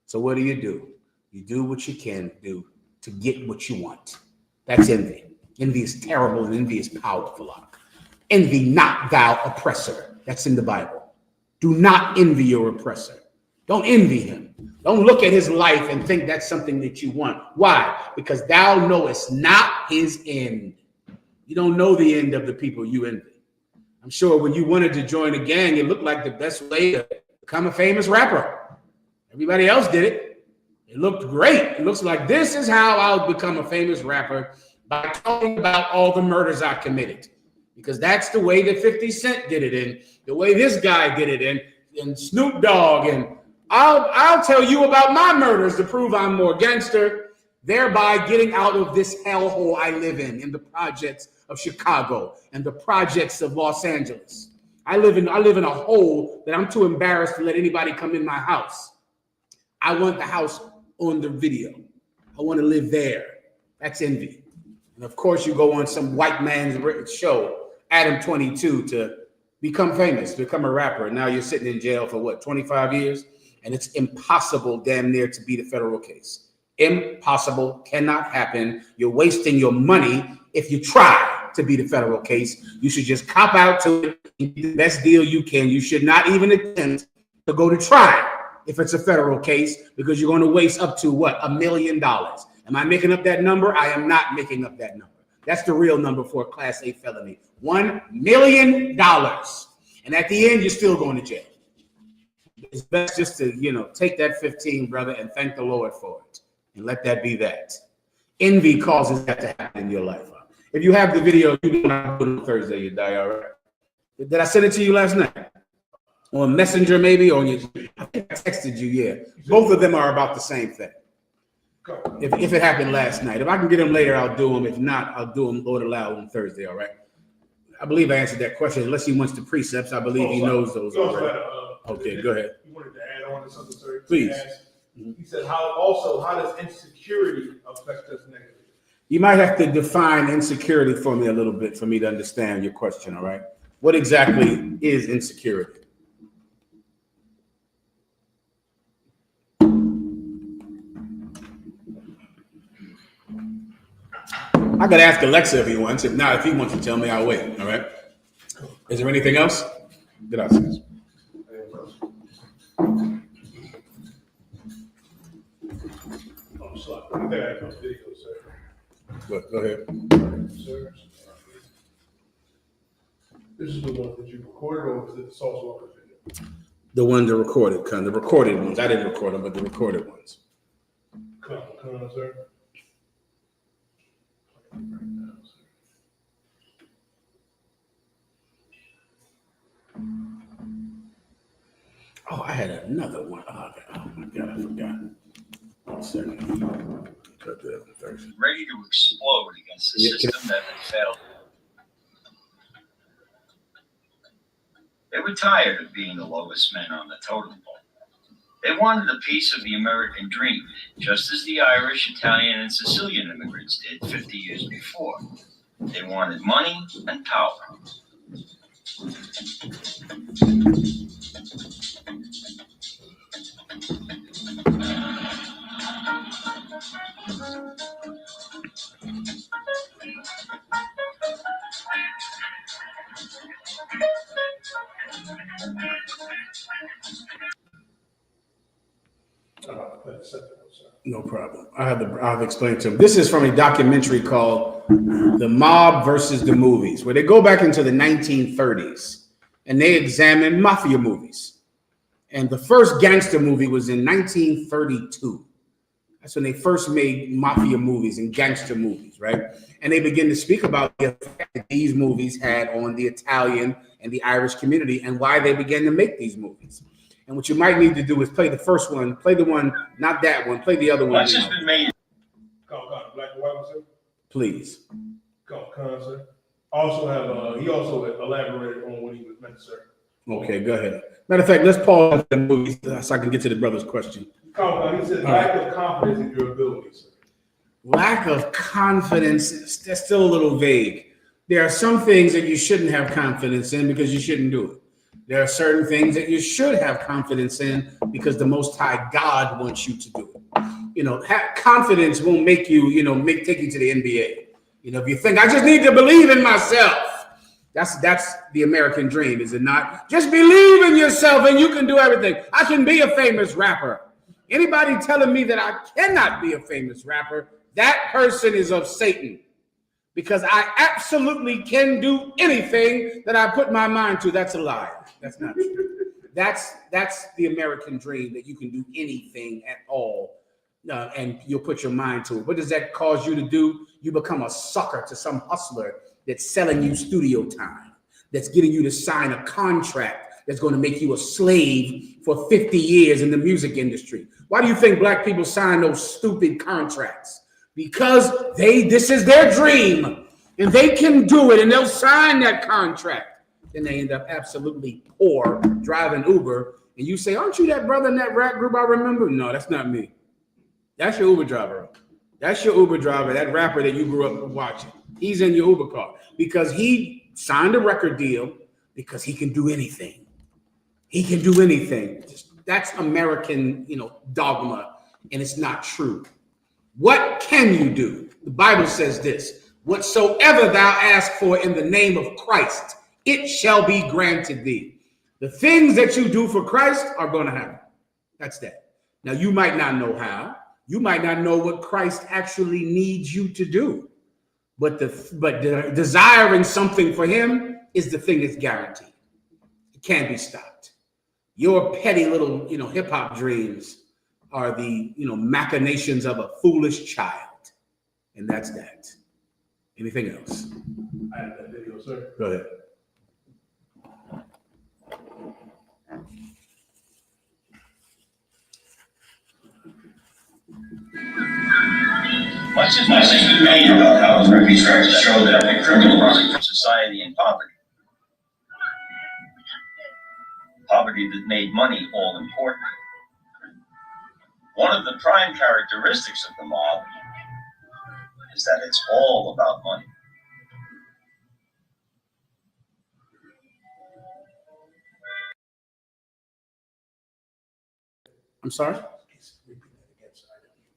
S3: So what do? You do what you can do to get what you want. That's envy. Envy is terrible and envy is powerful. Envy not thou oppressor. That's in the Bible. Do not envy your oppressor. Don't envy him. Don't look at his life and think that's something that you want. Why? Because thou knowest not his end. You don't know the end of the people you envy. I'm sure when you wanted to join a gang, it looked like the best way to become a famous rapper. Everybody else did it. It looked great. It looks like this is how I'll become a famous rapper, by talking about all the murders I committed. Because that's the way that 50 Cent did it, and the way this guy did it, and Snoop Dogg, and I'll tell you about my murders to prove I'm more gangster, thereby getting out of this hellhole I live in the projects of Chicago and the projects of Los Angeles. I live in a hole that I'm too embarrassed to let anybody come in my house. I want the house on the video. I want to live there. That's envy. And of course, you go on some white man's show, Adam 22, to become famous, become a rapper. And now you're sitting in jail for what, 25 years? And it's impossible, damn near, to beat a federal case. Impossible, cannot happen. You're wasting your money if you try to beat a federal case. You should just cop out to it, the best deal you can. You should not even attempt to go to trial if it's a federal case, because you're going to waste up to what, $1 million. Am I making up that number? I am not making up that number. That's the real number for a Class A felony. $1 million. And at the end, you're still going to jail. It's best just to, take that 15, brother, and thank the Lord for it. And let that be that. Envy causes that to happen in your life. If you have the video, you can put it on Thursday, you die, all right? Did I send it to you last night? On Messenger, maybe? Or I think I texted you, yeah. Both of them are about the same thing. If it happened last night. If I can get them later, I'll do them. If not, I'll do them, Lord allow, on Thursday, all right? I believe I answered that question. Unless he wants the precepts, I believe he knows those already. Okay, go ahead.
S6: You wanted to add on to something, sir?
S3: Please.
S6: He said, how does insecurity affect us negatively?
S3: You might have to define insecurity for me a little bit for me to understand your question, all right? What exactly is insecurity? I could ask Alexa if he wants. If not, if he wants to tell me, I'll wait, all right? Is there anything else? Gracias. Go ahead.
S6: Sir, this is the one that you recorded, or was it the Sauce Walker video?
S3: The one that recorded, the recorded ones. I didn't record them, but the recorded ones.
S6: Come on, sir.
S3: Oh, I had another one. Oh my God, I forgot. 1 second. Cut that on Thursday.
S7: Ready to explode against the system that had failed. They were tired of being the lowest men on the totem pole. They wanted a piece of the American dream, just as the Irish, Italian, and Sicilian immigrants did 50 years before. They wanted money and power.
S3: No problem. I've explained to him. This is from a documentary called The Mob versus the Movies, where they go back into the 1930s and they examine mafia movies. And the first gangster movie was in 1932. That's when they first made mafia movies and gangster movies, right? And they begin to speak about the effect that these movies had on the Italian and the Irish community and why they began to make these movies. And what you might need to do is play the first one, play the one, not that one, play the other one.
S7: Much has been made.
S6: Black and white, sir.
S3: Please.
S6: Sir. Also he also elaborated on what he was meant, sir.
S3: Okay, go ahead. Matter of fact, let's pause the movie so I can get to the brother's question.
S2: He said lack of confidence in your abilities.
S3: Lack of confidence, that's still a little vague. There are some things that you shouldn't have confidence in because you shouldn't do it. There are certain things that you should have confidence in because the Most High God wants you to do it. You know, confidence won't make you, take you to the NBA. You know, if you think I just need to believe in myself, that's the American dream, is it not? Just believe in yourself and you can do everything. I can be a famous rapper. Anybody telling me that I cannot be a famous rapper, that person is of Satan, because I absolutely can do anything that I put my mind to. That's a lie. That's not true. That's the American dream, that you can do anything at all, and you'll put your mind to it. What does that cause you to do? You become a sucker to some hustler that's selling you studio time, that's getting you to sign a contract that's going to make you a slave for 50 years in the music industry. Why do you think black people sign those stupid contracts? Because this is their dream and they can do it, and they'll sign that contract. Then they end up absolutely poor driving Uber. And you say, aren't you that brother in that rap group I remember? No, that's not me. That's your Uber driver. That's your Uber driver, that rapper that you grew up watching. He's in your Uber car because he signed a record deal because he can do anything. He can do anything. That's American, dogma, and it's not true. What can you do? The Bible says this: whatsoever thou ask for in the name of Christ, it shall be granted thee. The things that you do for Christ are going to happen. That's that. Now, you might not know how. You might not know what Christ actually needs you to do. But desiring something for him is the thing that's guaranteed. It can't be stopped. Your petty little, hip hop dreams are the, machinations of a foolish child. And that's that. Anything else?
S2: I have that video, sir.
S3: Go ahead.
S7: Much has been made about how his records try to show that the criminal rising from society and poverty. Poverty that made money all important. One of the prime characteristics of the mob is that it's all about money.
S3: I'm sorry?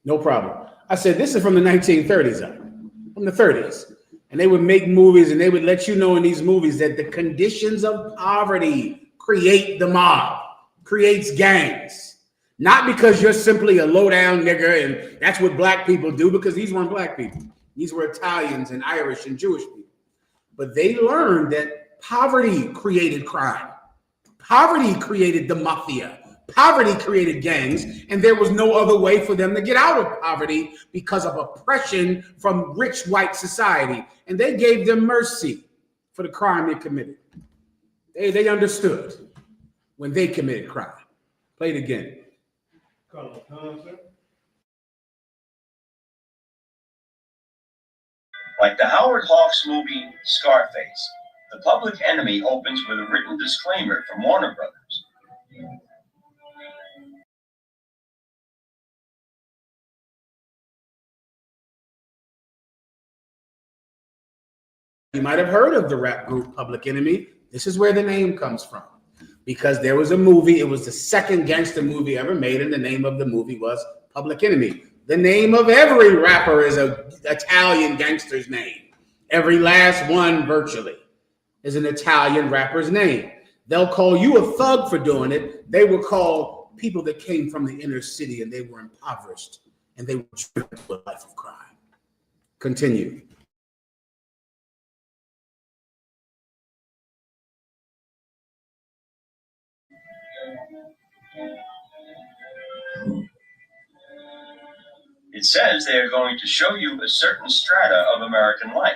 S3: No problem. I said, this is from the 1930s, from the 30s. And they would make movies and they would let you know in these movies that the conditions of poverty create the mob, creates gangs. Not because you're simply a low-down nigger and that's what black people do, because these weren't black people. These were Italians and Irish and Jewish people. But they learned that poverty created crime. Poverty created the mafia. Poverty created gangs, and there was no other way for them to get out of poverty because of oppression from rich white society. And they gave them mercy for the crime they committed. They understood when they committed crime. Play it again.
S7: Like the Howard Hawks movie Scarface, the Public Enemy opens with a written disclaimer from Warner Brothers.
S3: You might have heard of the rap group Public Enemy. This is where the name comes from. Because there was a movie, it was the second gangster movie ever made, and the name of the movie was Public Enemy. The name of every rapper is an Italian gangster's name. Every last one, virtually, is an Italian rapper's name. They'll call you a thug for doing it. They will call people that came from the inner city and they were impoverished and they were driven to a life of crime. Continue.
S7: It says they are going to show you a certain strata of American life.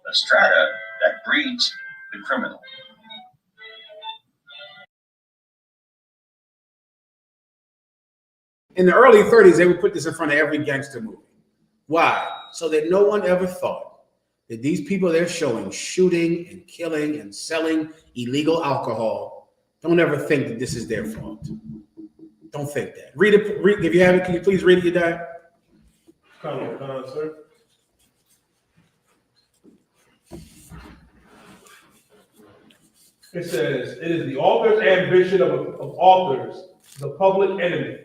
S7: A strata that breeds the criminal.
S3: In the early 30s, they would put this in front of every gangster movie. Why? So that no one ever thought that these people they're showing shooting and killing and selling illegal alcohol, don't ever think that this is their fault. Don't think that. Read it. If you have it, can you please read it, Yedai?
S2: Come on, sir. It says, it is the author's ambition of authors, the public enemy,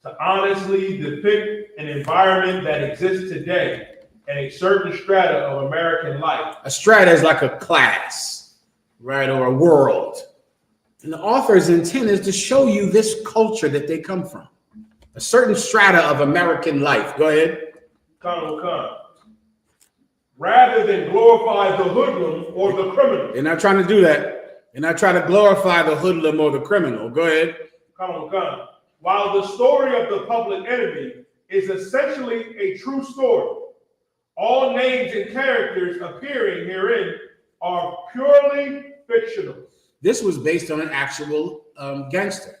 S2: to honestly depict an environment that exists today and a certain strata of American life.
S3: A strata is like a class, right, or a world. And the author's intent is to show you this culture that they come from, a certain strata of American life. Go ahead.
S2: Come. Rather than glorify the hoodlum or the criminal.
S3: They're not trying to do that. They're not trying to glorify the hoodlum or the criminal. Go ahead.
S2: Come. While the story of the public enemy is essentially a true story, all names and characters appearing herein are purely fictional.
S3: This was based on an actual gangster.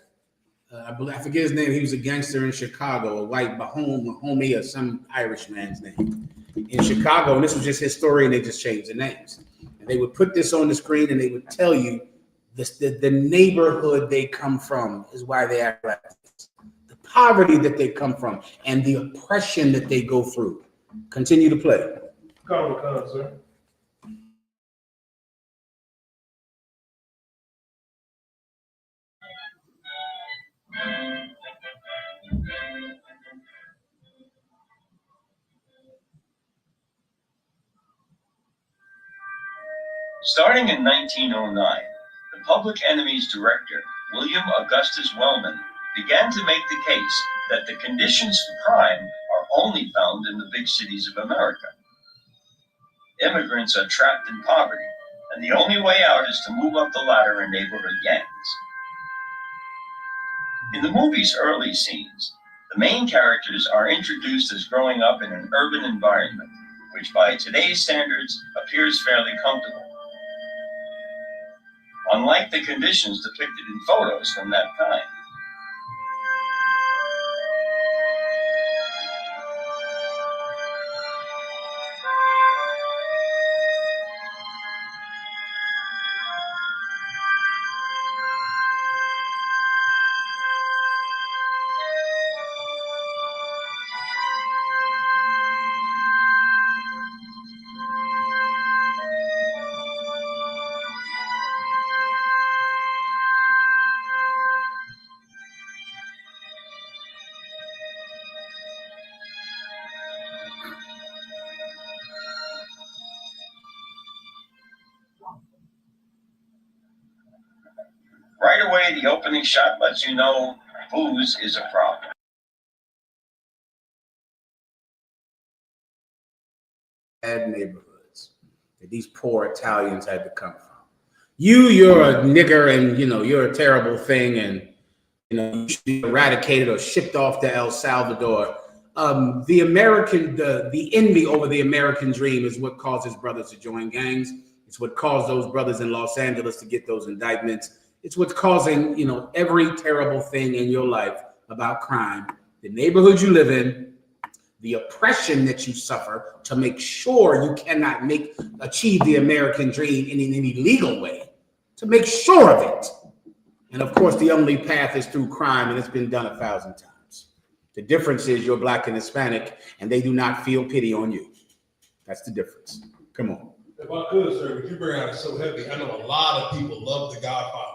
S3: I forget his name. He was a gangster in Chicago, a white Mahomie or some Irish man's name in Chicago. And this was just his story, and they just changed the names. And they would put this on the screen, and they would tell you the neighborhood they come from is why they act like this. The poverty that they come from and the oppression that they go through. Continue to play.
S2: Come, sir.
S7: Starting in 1909, the Public Enemy's director, William Augustus Wellman, began to make the case that the conditions for crime are only found in the big cities of America. Immigrants are trapped in poverty, and the only way out is to move up the ladder in neighborhood gangs. In the movie's early scenes, the main characters are introduced as growing up in an urban environment, which by today's standards appears fairly comfortable. Unlike the conditions depicted in photos from that time. Right away, the opening shot lets you know booze is a problem.
S3: Bad neighborhoods that these poor Italians had to come from. You're a nigger, and you're a terrible thing, and you should be eradicated or shipped off to El Salvador. The envy over the American dream is what causes brothers to join gangs. It's what caused those brothers in Los Angeles to get those indictments. It's what's causing, every terrible thing in your life about crime, the neighborhood you live in, the oppression that you suffer to make sure you cannot achieve the American dream in any legal way, to make sure of it. And of course, the only path is through crime, and it's been done 1,000 times. The difference is you're Black and Hispanic, and they do not feel pity on you. That's the difference. Come on.
S6: If I could, sir, but you bring out it so heavy. I know a lot of people love The Godfather.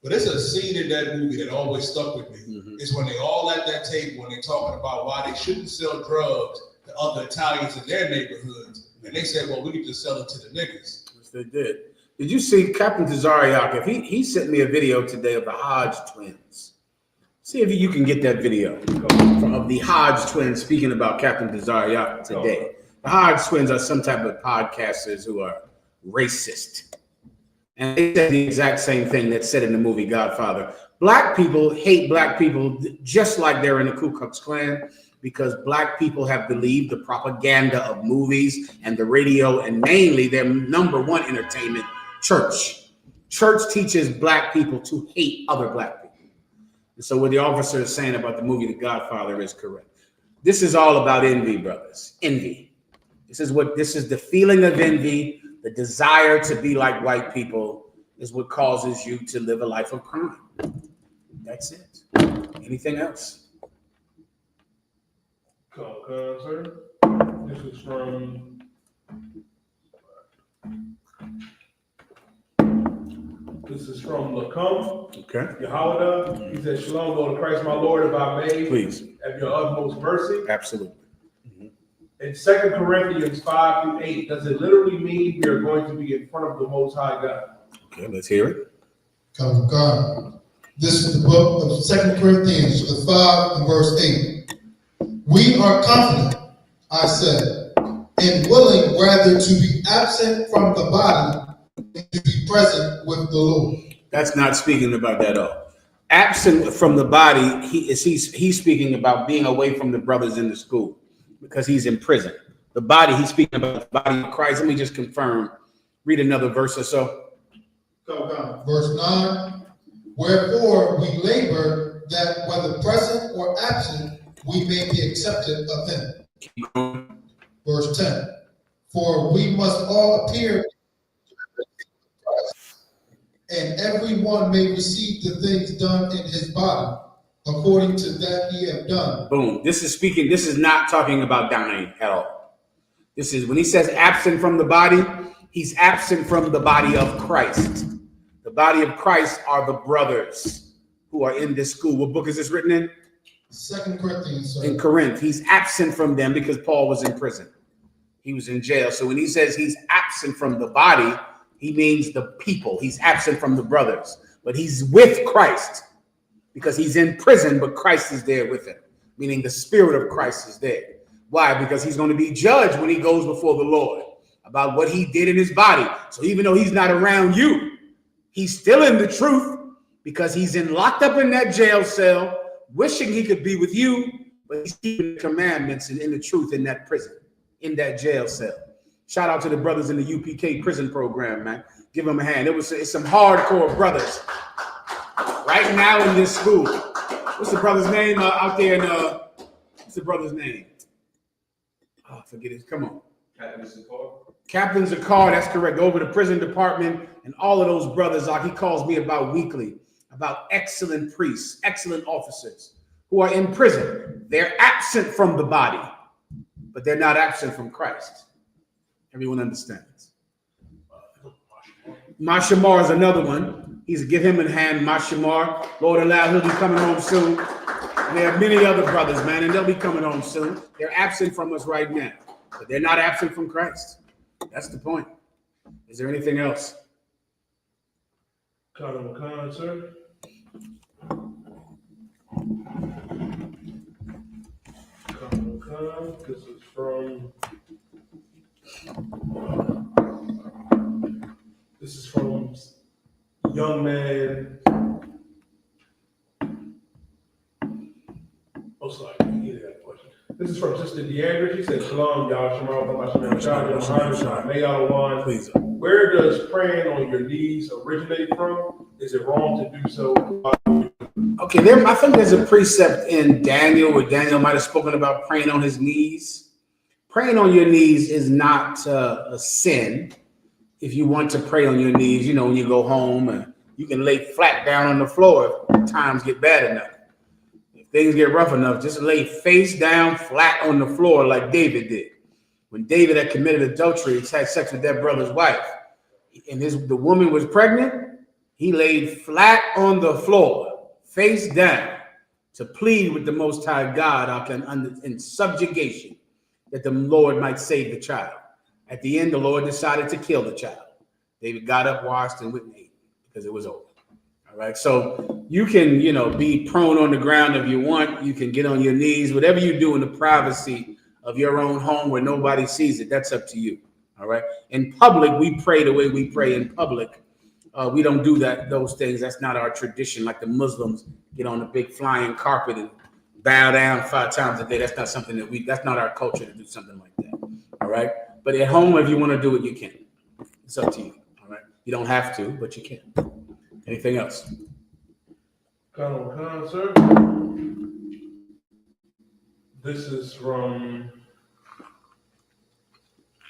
S6: But there's a scene in that movie that always stuck with me. Mm-hmm. It's when they all at that table and they're talking about why they shouldn't sell drugs to other Italians in their neighborhoods. And they said, well, we need to sell it to the niggas.
S3: Yes, they did. Did you see Captain Tazariak? If he sent me a video today of the Hodge twins. See if you can get that video of the Hodge twins speaking about Captain Tazariak today. The Hodge twins are some type of podcasters who are racist. And they said the exact same thing that's said in the movie Godfather. Black people hate Black people just like they're in the Ku Klux Klan, because Black people have believed the propaganda of movies and the radio, and mainly their number one entertainment, church. Church teaches Black people to hate other Black people. And so what the officer is saying about the movie The Godfather is correct. This is all about envy, brothers. Envy. This is the feeling of envy, the desire to be like white people is what causes you to live a life of crime. That's it. Anything else?
S2: Sir. This is from Lacombe.
S3: Okay.
S2: Yahweh. He said, Shalom, Lord Christ, my Lord, if I may.
S3: Please.
S2: Have your utmost mercy.
S3: Absolutely.
S2: In 2 Corinthians 5-8, does it literally mean we are going to be in front of the Most High God?
S3: Okay, let's hear it.
S4: Come from God. This is the book of 2 Corinthians, chapter 5 and verse 8. We are confident, I said, and willing rather to be absent from the body than to be present with the Lord.
S3: That's not speaking about that at all. Absent from the body, he's speaking about being away from the brothers in the school because he's in prison. The body, he's speaking about the body of Christ. Let me just confirm. Read another verse or so.
S4: Verse 9. Wherefore we labor that whether present or absent, we may be accepted of him. Verse 10. For we must all appear, and every one may receive the things done in his body, according to that he have done.
S3: Boom. This is not talking about dying at all. This is when he says absent from the body, he's absent from the body of Christ. The body of Christ are the brothers who are in this school. What book is this written in?
S4: 2 Corinthians. Sir.
S3: In Corinth. He's absent from them because Paul was in prison. He was in jail. So when he says he's absent from the body, he means the people. He's absent from the brothers. But he's with Christ because he's in prison, but Christ is there with him, meaning the Spirit of Christ is there. Why? Because he's going to be judged when he goes before the Lord about what he did in his body. So even though he's not around you, he's still in the truth because he's locked up in that jail cell, wishing he could be with you, but he's keeping the commandments and in the truth in that prison, in that jail cell. Shout out to the brothers in the U.P.K prison program, man. Give them a hand. It's some hardcore brothers right now in this school. What's the brother's name out there in, what's the brother's name? Oh, forget it. Come on. Captain Zakar, that's correct. Over the prison department and all of those brothers, he calls me about weekly, about excellent priests, excellent officers who are in prison. They're absent from the body, but they're not absent from Christ. Everyone understands. Mashamar is another one. He's give him a hand, Mashamar. Lord allow he'll be coming home soon. And there are many other brothers, man, and they'll be coming home soon. They're absent from us right now, but they're not absent from Christ. That's the point. Is there anything else?
S2: Sir. This is from young man. Oh, sorry. This is from Sister Deandra. She said, Shalom, y'all. Shalom.
S3: Please.
S2: Where does praying on your knees originate from? Is it wrong to do so?
S3: Okay, I think there's a precept in Daniel where Daniel might have spoken about praying on his knees. Praying on your knees is not a sin. If you want to pray on your knees, when you go home, and you can lay flat down on the floor if times get bad enough. If things get rough enough, just lay face down flat on the floor like David did. When David had committed adultery, he had sex with that brother's wife, and the woman was pregnant, he laid flat on the floor, face down, to plead with the Most High God in subjugation that the Lord might save the child. At the end, the Lord decided to kill the child. David got up, washed, and went and ate because it was over. All right. So you can, be prone on the ground if you want. You can get on your knees, whatever you do in the privacy of your own home where nobody sees it. That's up to you. All right. In public, we pray the way we pray in public. We don't do those things. That's not our tradition. Like the Muslims get on the big flying carpet and bow down 5 times a day. That's not something that's not our culture to do something like that. All right. But at home, if you want to do it, you can. It's up to you. All right. You don't have to, but you can. Anything else?
S2: Sir. This is from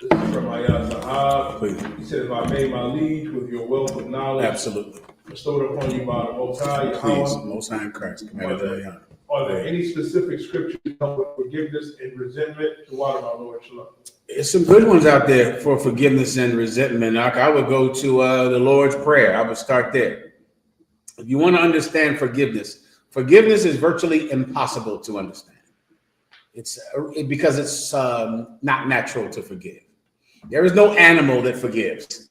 S2: This is from Sahab.
S3: Please.
S2: He said, if I may, my liege, with your wealth of knowledge
S3: Absolutely.
S2: bestowed upon you by the Most High,
S3: Please,
S2: Yahweh,
S3: Most High in Christ.
S2: are there any specific scriptures with forgiveness and resentment to water my Lord Shalom?
S3: There's some good ones out there for forgiveness and resentment. I would go to the Lord's Prayer. I would start there. If you want to understand forgiveness, forgiveness is virtually impossible to understand. It's because it's not natural to forgive. There is no animal that forgives.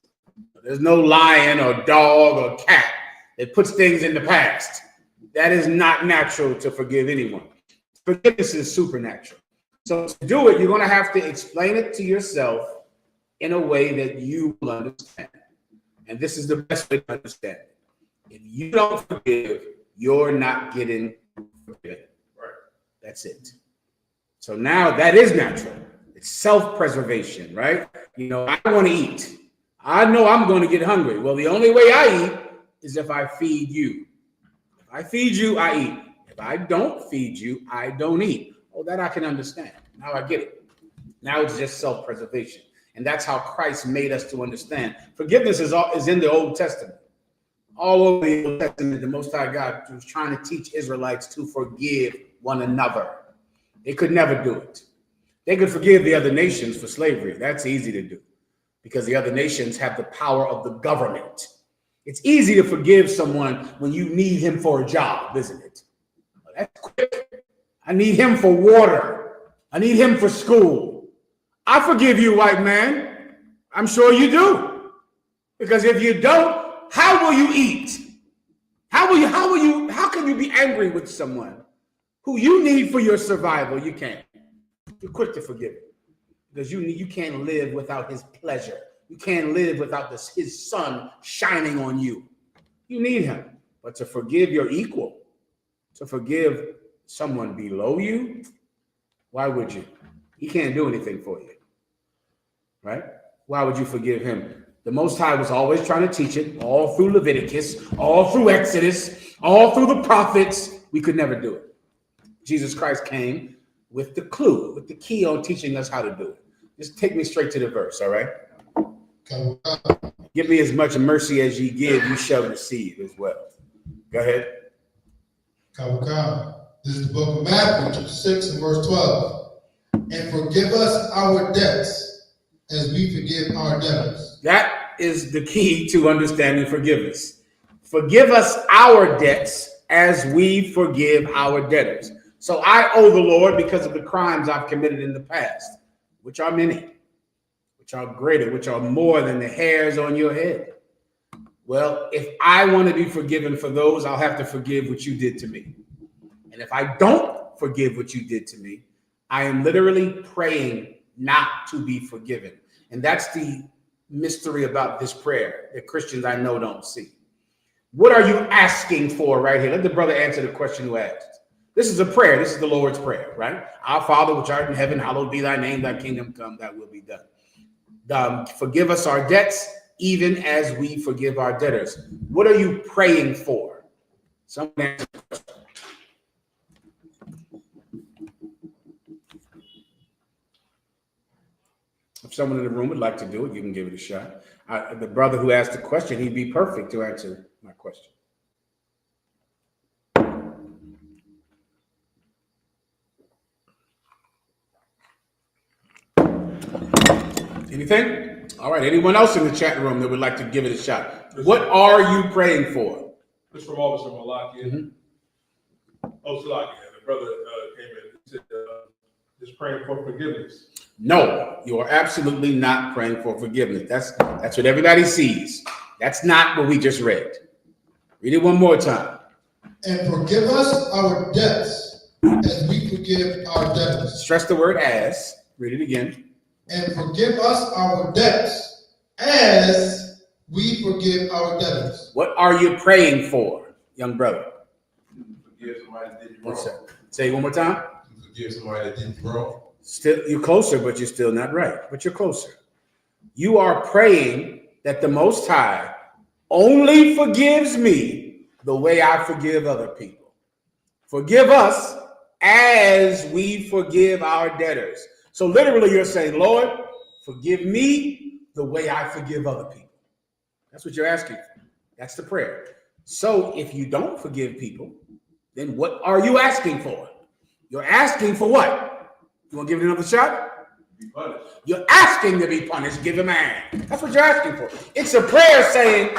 S3: There's no lion or dog or cat that puts things in the past. That is not natural to forgive anyone. Forgiveness is supernatural. So to do it, you're going to have to explain it to yourself in a way that you will understand. And this is the best way to understand it. If you don't forgive, you're not getting forgiven.
S2: Right.
S3: That's it. So now that is natural. It's self-preservation, right? You know, I want to eat. I know I'm going to get hungry. Well, the only way I eat is if I feed you. If I feed you, I eat. If I don't feed you, I don't eat. Oh, that I can understand. Now I get it. Now it's just self-preservation. And that's how Christ made us to understand. Forgiveness is in the Old Testament. All over the Old Testament, the Most High God was trying to teach Israelites to forgive one another. They could never do it. They could forgive the other nations for slavery. That's easy to do because the other nations have the power of the government. It's easy to forgive someone when you need him for a job, isn't it? Well, that's quick. I need him for water. I need him for school. I forgive you, white man. I'm sure you do. Because if you don't, how will you eat? How can you be angry with someone who you need for your survival? You can't. You're quick to forgive him because you can't live without his pleasure. You can't live without his sun shining on you. You need him. But to forgive your equal, to forgive someone below you, why would you? He can't do anything for you, right? Why would you forgive him? The Most High was always trying to teach it all through Leviticus, all through Exodus, all through the prophets. We could never do it. Jesus Christ came with the clue, with the key on teaching us how to do it. Just take me straight to the verse, all right? Give me as much mercy as ye give, you shall receive as well. Go ahead.
S4: This is the book of Matthew, chapter 6 and verse 12. And forgive us our debts as we forgive our debtors.
S3: That is the key to understanding forgiveness. Forgive us our debts as we forgive our debtors. So I owe the Lord because of the crimes I've committed in the past, which are many, which are greater, which are more than the hairs on your head. Well, if I want to be forgiven for those, I'll have to forgive what you did to me. And if I don't forgive what you did to me, I am literally praying not to be forgiven. And that's the mystery about this prayer that Christians I know don't see. What are you asking for right here? Let the brother answer the question who asked. This is a prayer. This is the Lord's Prayer, right? Our Father, which art in heaven, hallowed be thy name. Thy kingdom come, thy will be done. Forgive us our debts, even as we forgive our debtors. What are you praying for? Someone answer the question. If someone in the room would like to do it, you can give it a shot. The brother who asked the question, he'd be perfect to answer my question. Anything? All right. Anyone else in the chat room that would like to give it a shot? What are you praying for?
S2: This from Officer Malakia.
S3: Mm-hmm.
S2: Oh, Salakia. The brother came in and said, just praying for forgiveness.
S3: No, you are absolutely not praying for forgiveness. That's what everybody sees. That's not what we just read. Read it one more time.
S4: And forgive us our debts as we forgive our debtors.
S3: Stress the word as. Read it again.
S4: And forgive us our debts as we forgive our debtors.
S3: What are you praying for, young brother?
S5: Forgive somebody that did you wrong.
S3: Say it one more time.
S5: Forgive somebody that did you wrong.
S3: Still, you're closer, but you're still not right. But you're closer. You are praying that the Most High only forgives me the way I forgive other people. Forgive us as we forgive our debtors. So literally you're saying, Lord, forgive me the way I forgive other people. That's what you're asking for. That's the prayer. So if you don't forgive people, then what are you asking for? You're asking for what? You want to give it another shot?
S1: Be punished.
S3: You're asking to be punished. Give him a hand. That's what you're asking for. It's a prayer saying,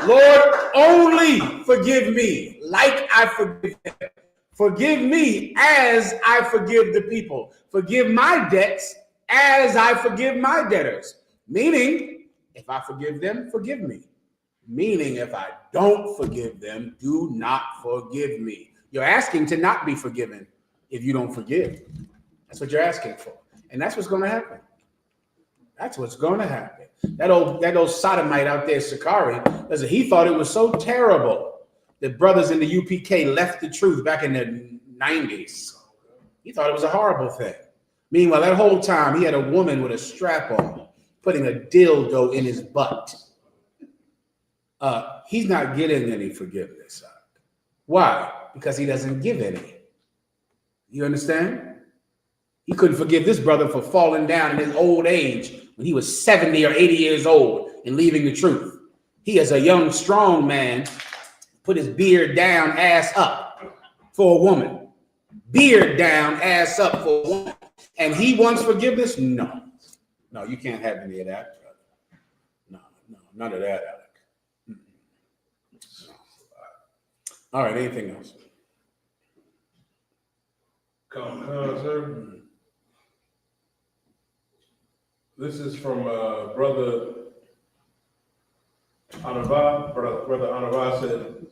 S3: Lord, only forgive me like I forgive them. Forgive me as I forgive the people. Forgive my debts as I forgive my debtors. Meaning, if I forgive them, forgive me. Meaning, if I don't forgive them, do not forgive me. You're asking to not be forgiven if you don't forgive. That's what you're asking for. And that's what's going to happen. That's what's going to happen. That old sodomite out there, Sakari, he thought it was so terrible that brothers in the UPK left the truth back in the 90s. He thought it was a horrible thing. Meanwhile, that whole time, he had a woman with a strap on, putting a dildo in his butt. He's not getting any forgiveness. Why? Because he doesn't give any. You understand? He couldn't forgive this brother for falling down in his old age when he was 70 or 80 years old and leaving the truth. He, as a young, strong man, put his beard down, ass up for a woman. Beard down, ass up for a woman. And he wants forgiveness? No. No, you can't have any of that, brother. No, none of that, Alec. No. All right, anything else?
S2: Come, sir. This is from Brother Anava. Brother Anava said,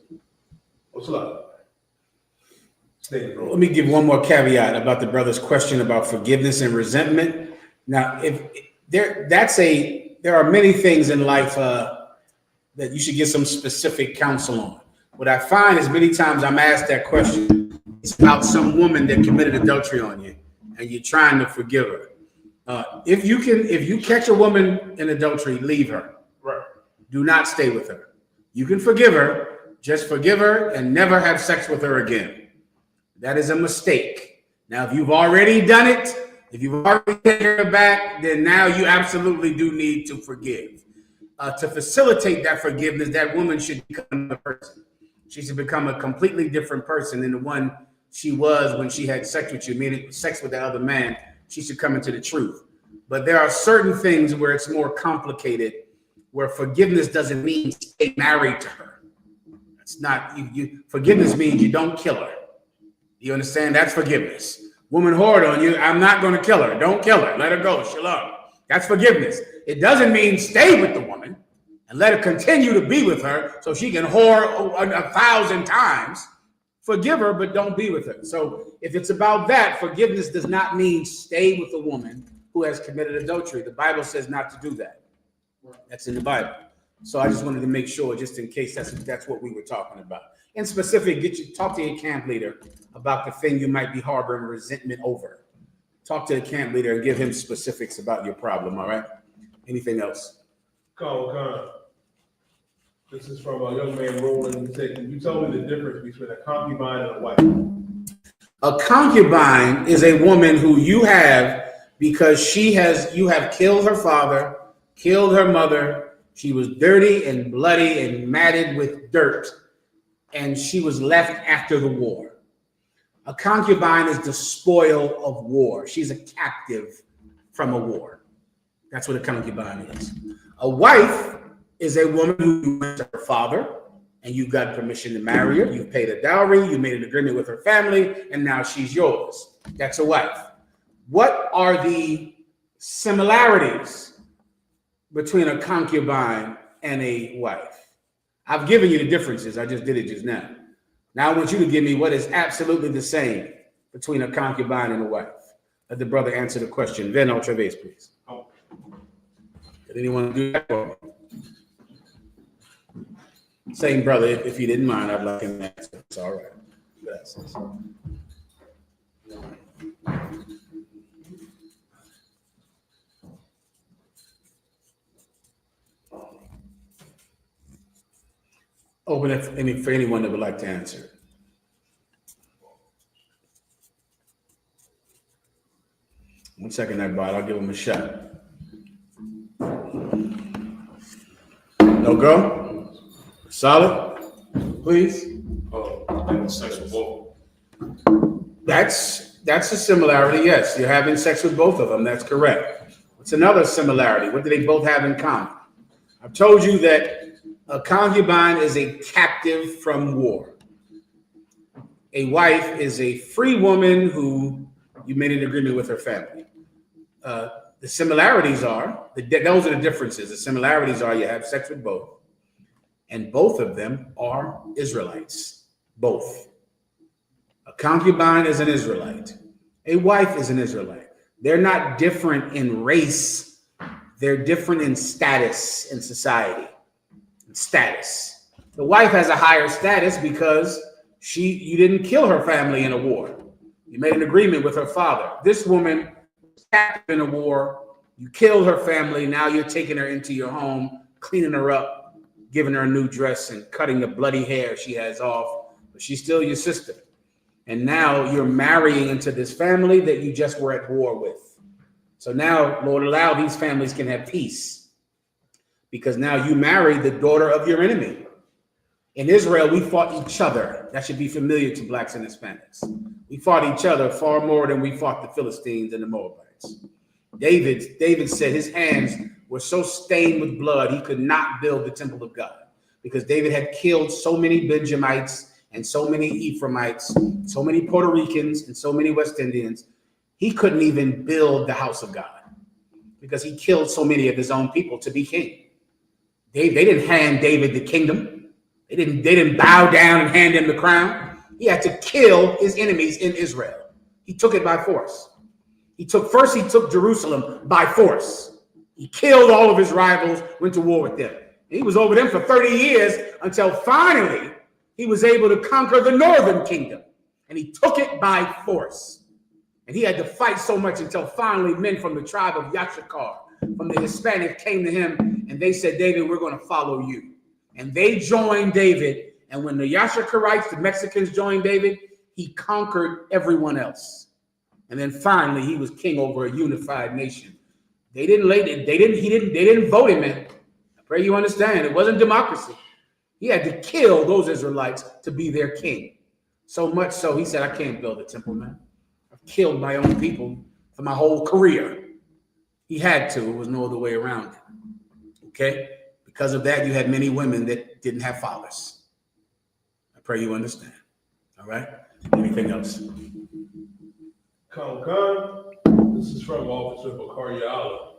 S2: what's up?
S3: Let me give one more caveat about the brother's question about forgiveness and resentment. Now, there are many things in life that you should get some specific counsel on. What I find is many times I'm asked that question, it's about some woman that committed adultery on you, and you're trying to forgive her. If you catch a woman in adultery, leave her.
S2: Right.
S3: Do not stay with her. You can forgive her, just forgive her and never have sex with her again. That is a mistake. Now, if you've already done it, if you've already taken her back, then now you absolutely do need to forgive. To facilitate that forgiveness, that woman should become a person. She should become a completely different person than the one she was when she had sex with you, meaning sex with that other man. She should come into the truth. But there are certain things where it's more complicated, where forgiveness doesn't mean stay married to her. It's not, forgiveness means you don't kill her. You understand? That's forgiveness. Woman whored on you, I'm not going to kill her. Don't kill her. Let her go. Shalom. That's forgiveness. It doesn't mean stay with the woman and let her continue to be with her so she can whore 1,000 times. Forgive her, but don't be with her. So if it's about that, forgiveness does not mean stay with a woman who has committed adultery. The Bible says not to do that. That's in the Bible. So I just wanted to make sure, just in case that's what we were talking about. In specific, talk to your camp leader about the thing you might be harboring resentment over. Talk to the camp leader and give him specifics about your problem, all right? Anything else?
S2: Come. This is from a young man Roland. He said, can you tell me the difference between a concubine and a wife?
S3: A concubine is a woman who you have because you have killed her father, killed her mother. She was dirty and bloody and matted with dirt, and she was left after the war. A concubine is the spoil of war. She's a captive from a war. That's what a concubine is. A wife is a woman who went to her father, and you got permission to marry her. You've paid a dowry. You made an agreement with her family, and now she's yours. That's a wife. What are the similarities between a concubine and a wife? I've given you the differences. I just did it just now. Now I want you to give me what is absolutely the same between a concubine and a wife. Let the brother answer the question. Ven otra vez, please. Did anyone do that for me? Same brother, if you didn't mind, I'd like him to answer. It's all right. Gracias. Open it for anyone that would like to answer. One second, everybody. I'll give him a shot. No go? Solid? Please?
S2: Having sex with both.
S3: That's a similarity, yes. You're having sex with both of them. That's correct. What's another similarity? What do they both have in common? I've told you that a concubine is a captive from war. A wife is a free woman who you made an agreement with her family. The similarities are, those are the differences. The similarities are you have sex with both, and both of them are Israelites. Both. A concubine is an Israelite. A wife is an Israelite. They're not different in race. They're different in status in society. Status. The wife has a higher status because you didn't kill her family in a war. You made an agreement with her father. This woman was captive in a war. You killed her family. Now you're taking her into your home, cleaning her up, giving her a new dress, and cutting the bloody hair she has off. But she's still your sister. And now you're marrying into this family that you just were at war with. So now, Lord, allow these families can have peace, because now you married the daughter of your enemy. In Israel, we fought each other. That should be familiar to blacks and Hispanics. We fought each other far more than we fought the Philistines and the Moabites. David said his hands were so stained with blood, he could not build the temple of God, because David had killed so many Benjamites and so many Ephraimites, so many Puerto Ricans and so many West Indians. He couldn't even build the house of God because he killed so many of his own people to be king. They didn't hand David the kingdom. They didn't bow down and hand him the crown. He had to kill his enemies in Israel. He took it by force. He took Jerusalem by force. He killed all of his rivals, went to war with them. He was over them for 30 years until finally he was able to conquer the northern kingdom. And he took it by force. And he had to fight so much until finally men from the tribe of Y.A.H.N.Na, from the Hispanic, came to him and they said, David, we're going to follow you. And they joined David. And when the Y.A.H.N.Naites, the Mexicans, joined David, he conquered everyone else. And then finally he was king over a unified nation. They didn't vote him in. I pray you understand. It wasn't democracy. He had to kill those Israelites to be their king. So much so, he said, I can't build a temple, man. I've killed my own people for my whole career. He had to. It was no other way around it. Okay? Because of that, you had many women that didn't have fathers. I pray you understand. All right? Anything else?
S2: This is from Officer Bakari Allah.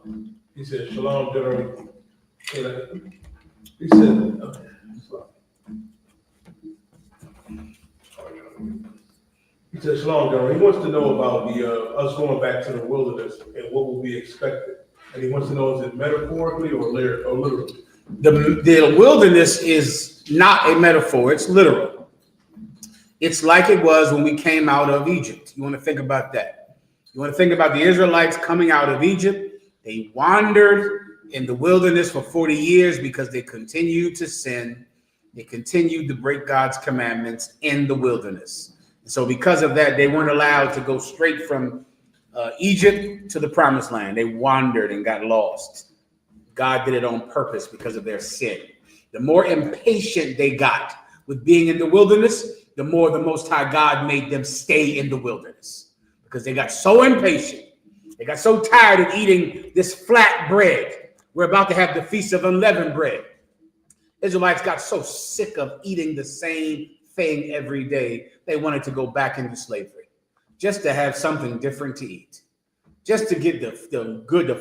S2: He said, Shalom, General. He said, Shalom, General. He wants to know about us going back to the wilderness and what will be expected. And he wants to know, is it metaphorically or literally?
S3: The wilderness is not a metaphor. It's literal. It's like it was when we came out of Egypt. You want to think about that. You want to think about the Israelites coming out of Egypt. They wandered in the wilderness for 40 years because they continued to sin. They continued to break God's commandments in the wilderness. And so because of that, they weren't allowed to go straight from Egypt to the promised land. They wandered and got lost. God did it on purpose because of their sin. The more impatient they got with being in the wilderness, the more the Most High God made them stay in the wilderness, because they got so impatient. They got so tired of eating this flat bread. We're about to have the Feast of Unleavened Bread. Israelites got so sick of eating the same thing every day, they wanted to go back into slavery, just to have something different to eat, just to get the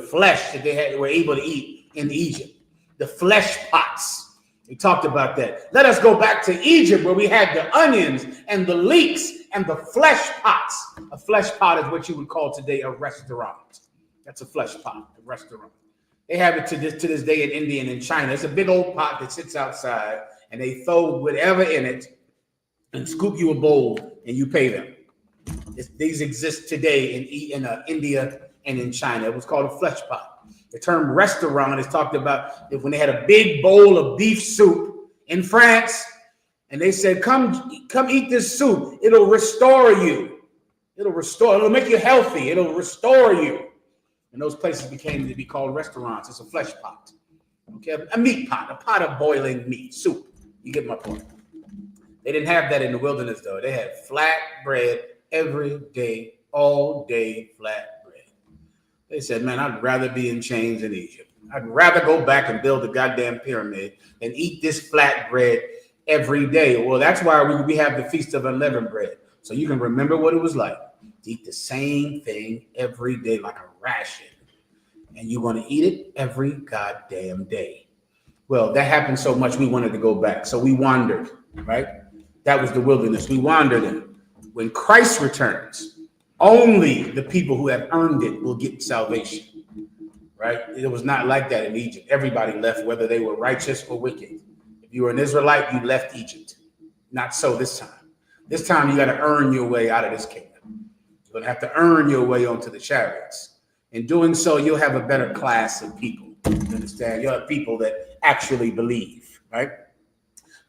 S3: flesh that they were able to eat in Egypt, the flesh pots. We talked about that. Let us go back to Egypt, where we had the onions and the leeks and the flesh pots. A flesh pot is what you would call today a restaurant. That's a flesh pot, a restaurant. They have it to this day in India and in China. It's a big old pot that sits outside, and they throw whatever in it and scoop you a bowl, and you pay them. These exist today in India and in China. It was called a flesh pot. The term restaurant is talked about when they had a big bowl of beef soup in France, and they said, come eat this soup. It'll restore you. It'll make you healthy. It'll restore you. And those places became to be called restaurants. It's a flesh pot. Okay, a meat pot, a pot of boiling meat, soup. You get my point. They didn't have that in the wilderness, though. They had flat bread every day, all day flat bread. They said, man, I'd rather be in chains in Egypt. I'd rather go back and build a goddamn pyramid than eat this flat bread every day. Well, that's why we have the Feast of Unleavened Bread. So you can remember what it was like to eat the same thing every day like a ration. And you want to eat it every goddamn day. Well, that happened so much we wanted to go back. So we wandered, right? That was the wilderness. We wandered in. When Christ returns, only the people who have earned it will get salvation, right? It was not like that in Egypt. Everybody left, whether they were righteous or wicked. If you were an Israelite, you left Egypt. Not so this time. This time you got to earn your way out of this kingdom. You're going to have to earn your way onto the chariots. In doing so, you'll have a better class of people. You understand? You'll have people that actually believe, right?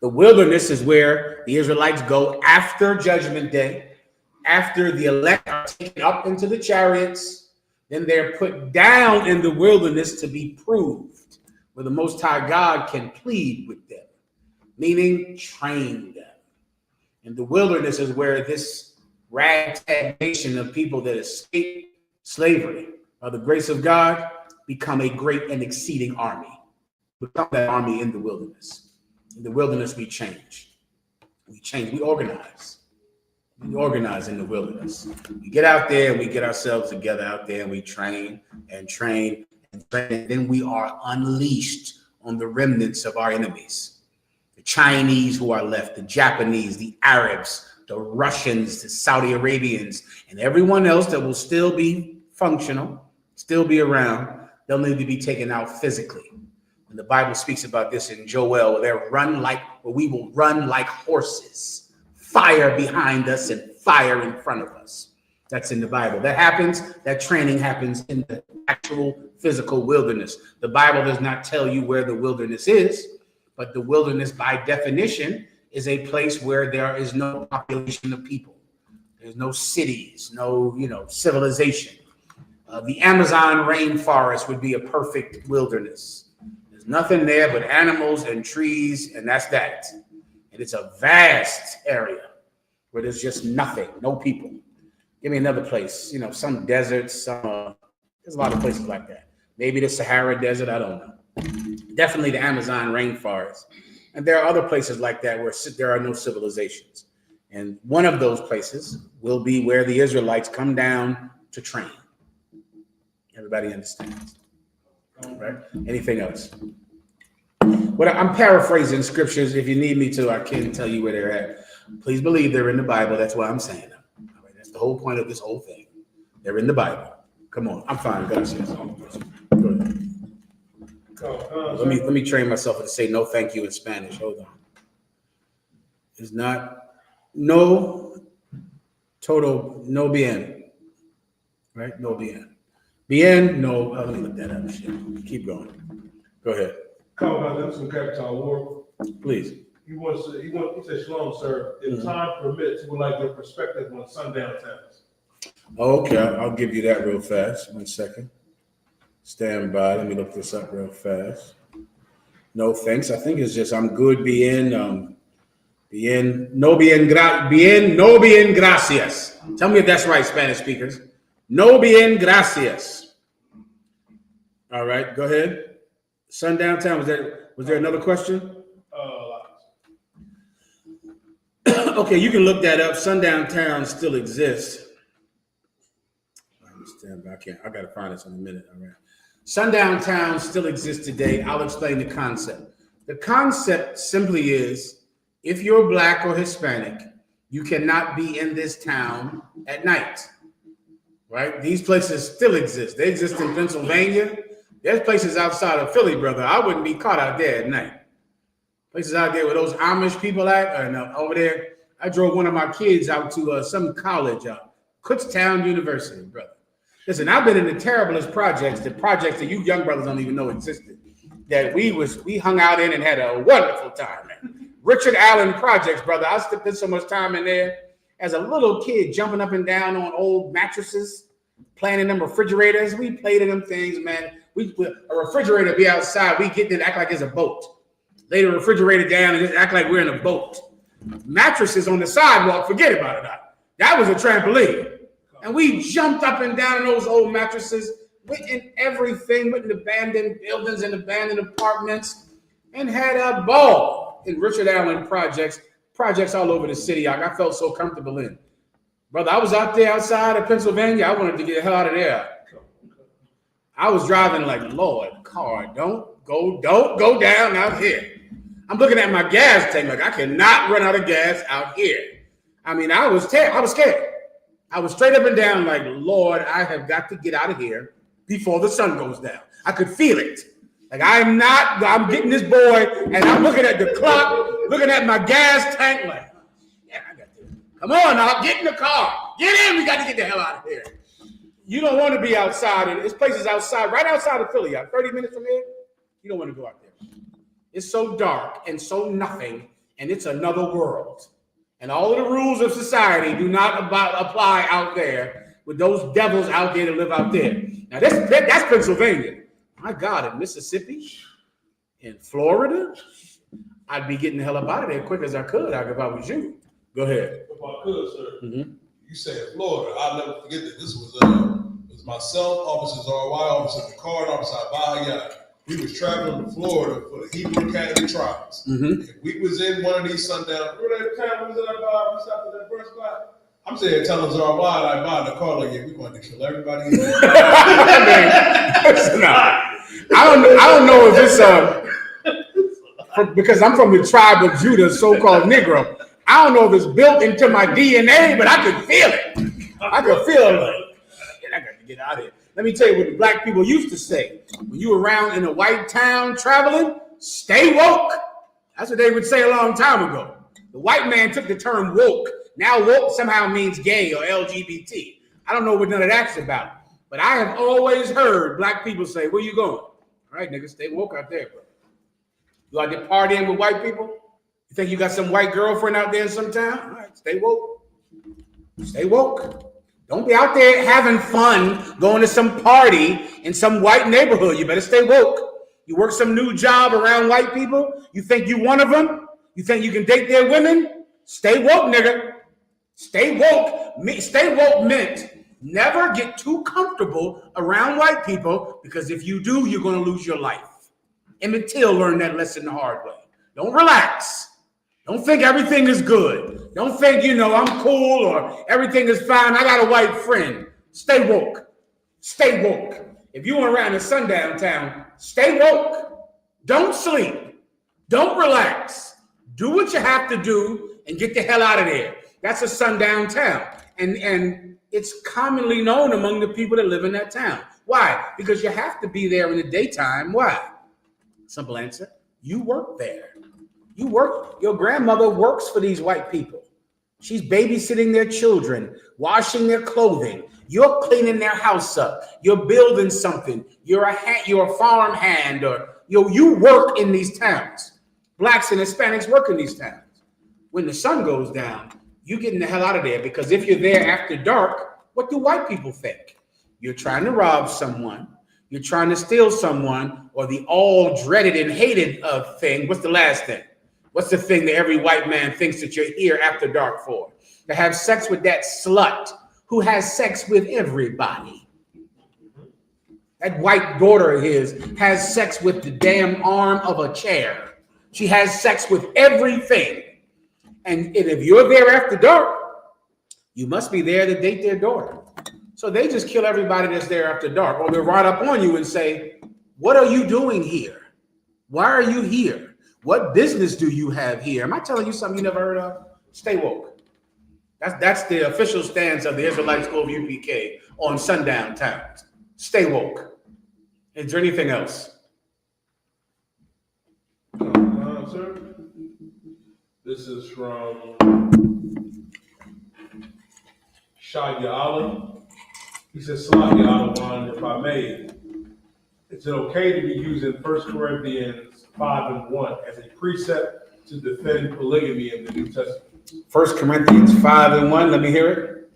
S3: The wilderness is where the Israelites go after Judgment Day, after the elect are taken up into the chariots, then they're put down in the wilderness to be proved, where the Most High God can plead with them, meaning train them. And the wilderness is where this ragtag nation of people that escape slavery by the grace of God become a great and exceeding army. Become that army in the wilderness. In the wilderness, we change. We change. We organize. We organize in the wilderness. We get out there and we get ourselves together out there and we train and train and train. And then we are unleashed on the remnants of our enemies. The Chinese who are left, the Japanese, the Arabs, the Russians, the Saudi Arabians, and everyone else that will still be functional, still be around. They'll need to be taken out physically. And the Bible speaks about this in Joel, where we will run like horses, fire behind us and fire in front of us. That's in the Bible. That training happens in the actual physical wilderness. The Bible does not tell you where the wilderness is, but the wilderness by definition is a place where there is no population of people. There's no cities, no, civilization. The Amazon rainforest would be a perfect wilderness. Nothing there but animals and trees, and that's that. And it's a vast area where there's just nothing, no people. Give me another place, some deserts, there's a lot of places like that. Maybe the Sahara Desert, I don't know. Definitely the Amazon rainforest. And there are other places like that where there are no civilizations. And one of those places will be where the Israelites come down to train. Everybody understands. Right? Anything else? I'm paraphrasing scriptures. If you need me to, I can tell you where they're at. Please believe they're in the Bible. That's why I'm saying them. All right, that's the whole point of this whole thing. They're in the Bible. Come on, I'm fine. Go ahead. Let me train myself to say no thank you in Spanish. Hold on. It's not no bien. Right? No bien. Bien, no. Let me look that up. Shit. Keep going. Go ahead.
S2: Call about them some Capital War.
S3: Please.
S2: He said, Shalom, sir. If time permits, we would like your perspective on sundown towns.
S3: Okay, I'll give you that real fast. 1 second. Stand by. Let me look this up real fast. No thanks. I think it's just I'm good no bien gracias. Tell me if that's right, Spanish speakers. No bien gracias. All right, go ahead. Sundown town. Was there another question? Okay, you can look that up. Sundown town still exists. I gotta find this in a minute. All right. Sundown towns still exist today. I'll explain the concept. The concept simply is, if you're Black or Hispanic, you cannot be in this town at night. Right? These places still exist. They exist in Pennsylvania. There's places outside of Philly, brother. I wouldn't be caught out there at night. Places out there where those Amish people at, over there. I drove one of my kids out to some college, Kutztown University, brother. Listen, I've been in the terriblest projects that you young brothers don't even know existed, that we hung out in and had a wonderful time, man. Richard Allen projects, brother. I spent so much time in there as a little kid, jumping up and down on old mattresses, playing in them refrigerators. We played in them things, man. a refrigerator be outside. We get there and act like it's a boat. Lay the refrigerator down and just act like we're in a boat. Mattresses on the sidewalk, forget about it. That was a trampoline. And we jumped up and down in those old mattresses, went in everything, went in abandoned buildings and abandoned apartments, and had a ball in Richard Allen projects all over the city. I felt so comfortable in. Brother, I was out there outside of Pennsylvania. I wanted to get the hell out of there. I was driving like, Lord, car, don't go down out here. I'm looking at my gas tank like I cannot run out of gas out here. I mean, I was scared. I was straight up and down like, Lord, I have got to get out of here before the sun goes down. I could feel it. Like I'm getting this boy, and I'm looking at the clock, looking at my gas tank like, yeah, I got this. Come on now, get in the car. Get in, we got to get the hell out of here. You don't want to be outside. This place is outside, right outside of Philly, 30 minutes from here. You don't want to go out there. It's so dark and so nothing, and it's another world. And all of the rules of society do not apply out there with those devils out there that live out there. Now, that's Pennsylvania. My God, in Mississippi, in Florida, I'd be getting the hell up out of there quick as I could if I was you. Go ahead.
S6: If I could, sir.
S3: Mm-hmm.
S6: You said Florida. I'll never forget that. This was myself, Officer RY, Officer Picard, Officer Mahayaman. We was traveling to Florida for the Hebrew Academy trials.
S3: Mm-hmm.
S6: And we was in one of these sundown. Remember that time we was at that first spot? I'm saying, telling RY, I buy the car like, yeah, we're going to kill everybody in there.
S3: I don't know if it's because I'm from the tribe of Judah, so-called Negro. I don't know if it's built into my DNA, but I could feel it. I could feel it. I got to get out of here. Let me tell you what the black people used to say. When you were around in a white town traveling, stay woke. That's what they would say a long time ago. The white man took the term woke. Now woke somehow means gay or LGBT. I don't know what none of that's about. But I have always heard black people say, where you going? All right, nigga, stay woke out there, bro. You out there partying with white people? You think you got some white girlfriend out there sometime? All right, stay woke. Stay woke. Don't be out there having fun, going to some party in some white neighborhood. You better stay woke. You work some new job around white people. You think you one of them? You think you can date their women? Stay woke, nigga. Stay woke. Stay woke meant never get too comfortable around white people, because if you do, you're going to lose your life. Emmett Till learned that lesson the hard way. Don't relax. Don't think everything is good. Don't think, I'm cool or everything is fine. I got a white friend. Stay woke. Stay woke. If you were around a sundown town, stay woke. Don't sleep. Don't relax. Do what you have to do and get the hell out of there. That's a sundown town. And it's commonly known among the people that live in that town. Why? Because you have to be there in the daytime. Why? Simple answer. You work there. You work. Your grandmother works for these white people. She's babysitting their children, washing their clothing. You're cleaning their house up. You're building something. You're a farm hand, or you work in these towns. Blacks and Hispanics work in these towns. When the sun goes down, you're getting the hell out of there, because if you're there after dark, what do white people think? You're trying to rob someone. You're trying to steal someone, or the all dreaded and hated thing. What's the last thing? What's the thing that every white man thinks that you're here after dark for? To have sex with that slut who has sex with everybody. That white daughter of his has sex with the damn arm of a chair. She has sex with everything. And if you're there after dark, you must be there to date their daughter. So they just kill everybody that's there after dark, or they'll ride up on you and say, what are you doing here? Why are you here? What business do you have here? Am I telling you something you never heard of? Stay woke. That's the official stance of the Israelite School of UPK on sundown towns. Stay woke. Is there anything else?
S2: Sir, this is from Shaya Allah. He says, Salakia Alawan, if I may, is it okay to be using 1 Corinthians 5:1 as a precept to defend polygamy in the New Testament?
S3: 1 Corinthians 5:1. Let me hear it.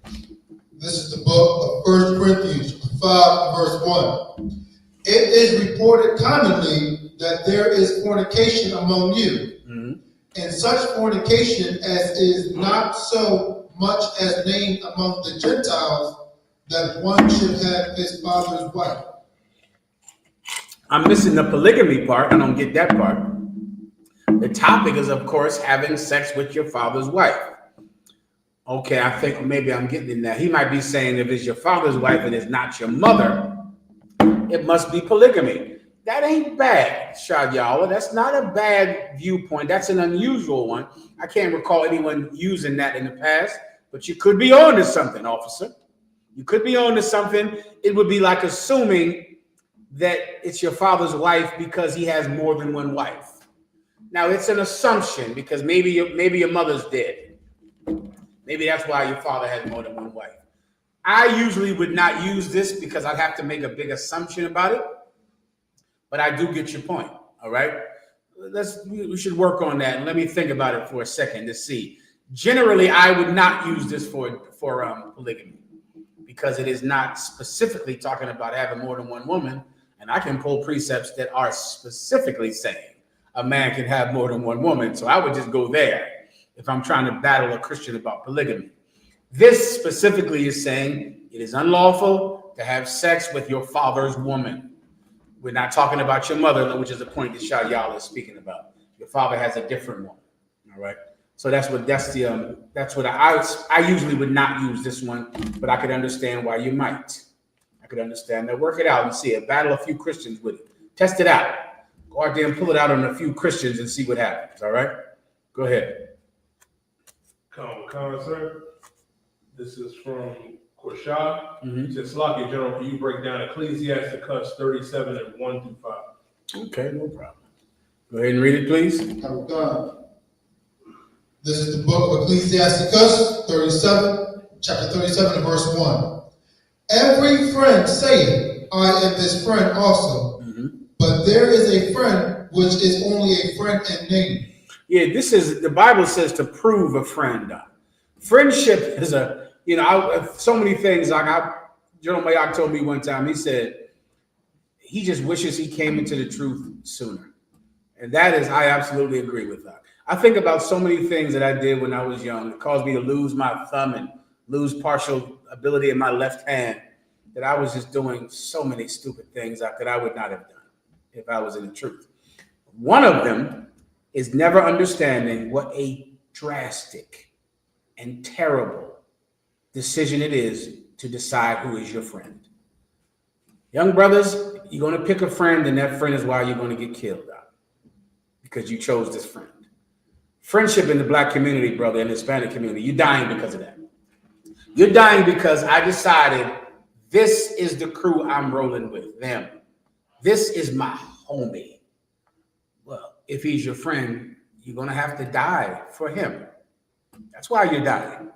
S4: This is the book of 1 Corinthians 5, verse 1. It is reported commonly that there is fornication among you, and such fornication as is not so much as named among the Gentiles, that one should have his father's wife.
S3: I'm missing the polygamy part. I don't get that part. The topic is, of course, having sex with your father's wife. Okay, I think maybe I'm getting in that. He might be saying if it's your father's wife and it's not your mother, it must be polygamy. That ain't bad, Shadyawa. That's not a bad viewpoint. That's an unusual one. I can't recall anyone using that in the past, but you could be on to something, officer. You could be on to something. It would be like assuming that it's your father's wife because he has more than one wife. Now, it's an assumption because maybe your mother's dead. Maybe that's why your father has more than one wife. I usually would not use this because I'd have to make a big assumption about it. But I do get your point, all right? We should work on that. And let me think about it for a second to see. Generally, I would not use this for polygamy because it is not specifically talking about having more than one woman. And I can pull precepts that are specifically saying a man can have more than one woman. So I would just go there if I'm trying to battle a Christian about polygamy. This specifically is saying it is unlawful to have sex with your father's woman. We're not talking about your mother, which is the point that Shadyal is speaking about. Your father has a different one. All right. So that's what I usually would not use this one, but I could understand why you might. I could understand that. Work it out and see it. Battle a few Christians with it. Test it out. Go out there and pull it out on a few Christians and see what happens. All right. Go ahead.
S2: Come, sir. This is from Korshad. He says, Slocky General, can you break down Ecclesiasticus 37 and 1 through 5?
S3: Okay, no problem. Go ahead and read it, please.
S4: This is the book of Ecclesiasticus 37, chapter 37 and verse 1. Every friend saith, I am his friend also. But there is a friend which is only a friend in name.
S3: Yeah, this is, the Bible says to prove a friend. Friendship is so many things. General Mayak told me one time, he said, he just wishes he came into the truth sooner. And that is, I absolutely agree with that. I think about so many things that I did when I was young. It caused me to lose my thumb and lose partial ability in my left hand, that I was just doing so many stupid things that I would not have done if I was in the truth. One of them is never understanding what a drastic and terrible decision it is to decide who is your friend. Young brothers, you're going to pick a friend, and that friend is why you're going to get killed out, because you chose this friend. Friendship in the Black community, brother, and the Hispanic community, you're dying because of that. You're dying because I decided this is the crew I'm rolling with, them. This is my homie. Well, if he's your friend, you're going to have to die for him. That's why you're dying.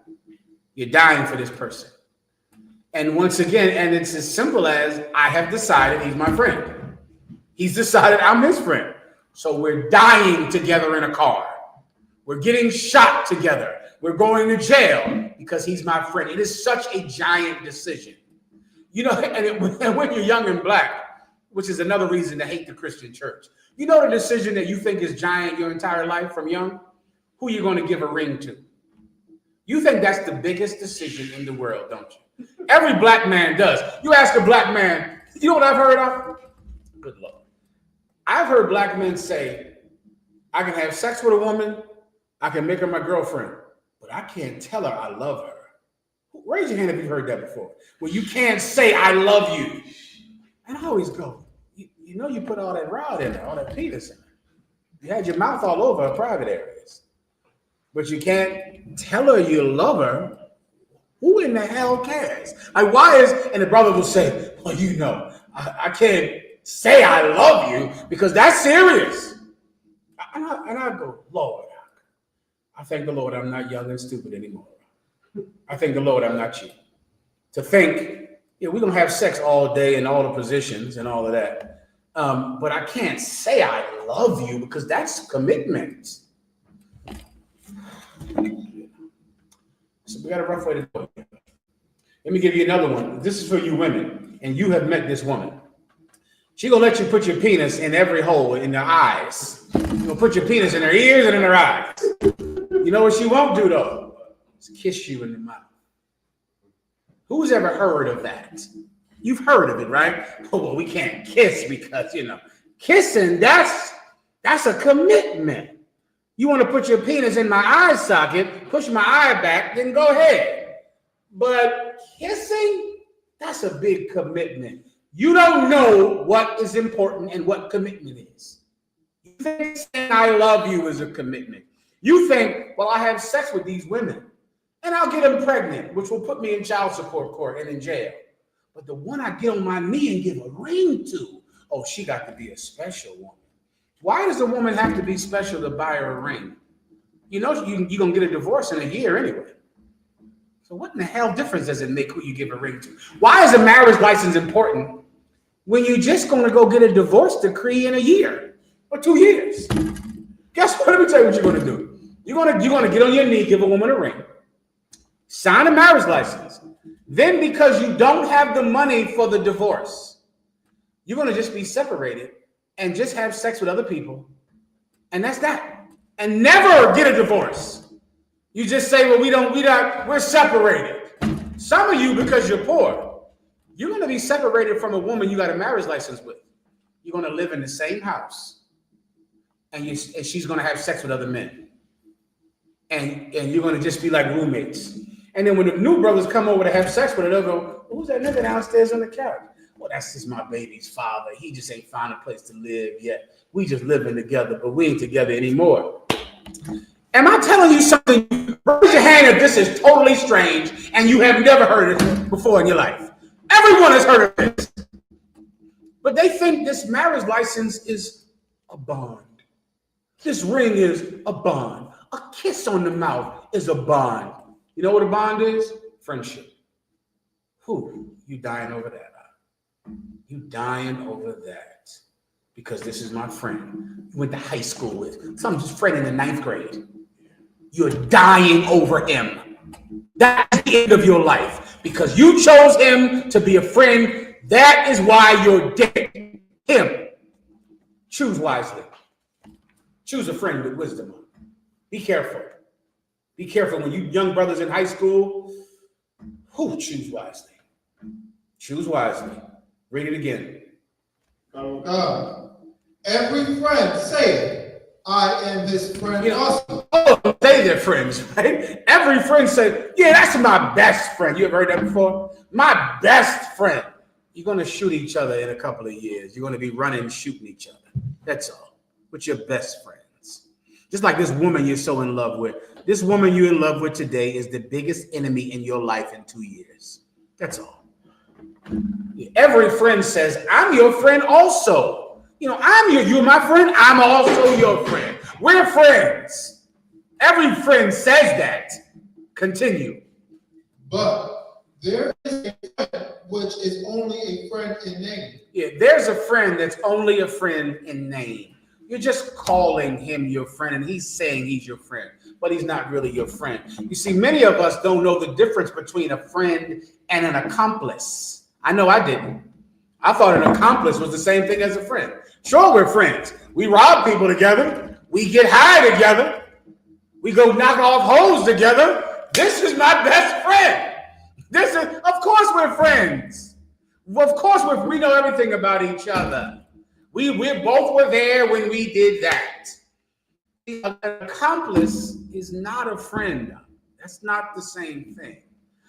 S3: You're dying for this person. And once again, and it's as simple as I have decided he's my friend. He's decided I'm his friend. So we're dying together in a car. We're getting shot together. We're going to jail because he's my friend. It is such a giant decision. And when you're young and Black, which is another reason to hate the Christian church. You know the decision that you think is giant your entire life from young? Who you're going to give a ring to. You think that's the biggest decision in the world, don't you? Every Black man does. You ask a Black man, you know what I've heard of? Good Lord. I've heard Black men say, I can have sex with a woman, I can make her my girlfriend, but I can't tell her I love her. Raise your hand if you've heard that before. Well, you can't say I love you. And I always go, you put all that rod in there, all that penis in there. You had your mouth all over her private areas. But you can't tell her you love her. Who in the hell cares? And the brother will say, well, I can't say I love you because that's serious. And I go, Lord, I thank the Lord I'm not young and stupid anymore. I thank the Lord I'm not you. To think, we're going to have sex all day in all the positions and all of that. But I can't say I love you because that's commitment. So we got a rough way to go. Let me give you another one. This is for you women, and you have met this woman. She gonna let you put your penis in every hole in their eyes. You gonna put your penis in their ears and in their eyes. You know what she won't do though? Is kiss you in the mouth. Who's ever heard of that? You've heard of it, right? Oh, well, we can't kiss because, kissing, that's a commitment. You want to put your penis in my eye socket, push my eye back, then go ahead. But kissing, that's a big commitment. You don't know what is important and what commitment is. You think saying I love you is a commitment. You think, well, I have sex with these women and I'll get them pregnant, which will put me in child support court and in jail. But the one I get on my knee and give a ring to, oh, she got to be a special woman. Why does a woman have to be special to buy her a ring? You're going to get a divorce in a year anyway. So what in the hell difference does it make who you give a ring to? Why is a marriage license important when you're just going to go get a divorce decree in a year or 2 years? Guess what? Let me tell you what you're going to do. You're going to get on your knee, give a woman a ring, sign a marriage license. Then because you don't have the money for the divorce, you're going to just be separated and just have sex with other people. And that's that. And never get a divorce. You just say, well, we're separated. Some of you, because you're poor, you're going to be separated from a woman you got a marriage license with. You're going to live in the same house. And she's going to have sex with other men. And you're going to just be like roommates. And then when the new brothers come over to have sex with her, they'll go, who's that nigga downstairs on the couch? Well, that's just my baby's father. He just ain't found a place to live yet. We just living together, but we ain't together anymore. Am I telling you something? Raise your hand if this is totally strange and you have never heard it before in your life. Everyone has heard of this. But they think this marriage license is a bond. This ring is a bond. A kiss on the mouth is a bond. You know what a bond is? Friendship. Who? You dying over that? You dying over that because this is my friend you went to high school with, some friend in the 9th grade. You're dying over him. That's the end of your life because you chose him to be a friend. That is why you're dead. Him. Choose wisely. Choose a friend with wisdom. Be careful. Be careful when you young brothers in high school. Choose wisely. Choose wisely. Read it again.
S4: Every friend say, I am his friend also.
S3: Oh, say they're friends, right? Every friend say, yeah, that's my best friend. You ever heard that before? My best friend. You're going to shoot each other in a couple of years. You're going to be running, shooting each other. That's all. With your best friends. Just like this woman you're so in love with. This woman you're in love with today is the biggest enemy in your life in 2 years. That's all. Every friend says, I'm your friend also. You're my friend. I'm also your friend. We're friends. Every friend says that. Continue.
S4: But there is a friend which is only a friend in name.
S3: Yeah, there's a friend that's only a friend in name. You're just calling him your friend, and he's saying he's your friend, but he's not really your friend. You see, many of us don't know the difference between a friend and an accomplice. I know I didn't. I thought an accomplice was the same thing as a friend. Sure, we're friends. We rob people together. We get high together. We go knock off holes together. This is my best friend. Of course we're friends. Of course we know everything about each other. We both were there when we did that. An accomplice is not a friend. That's not the same thing.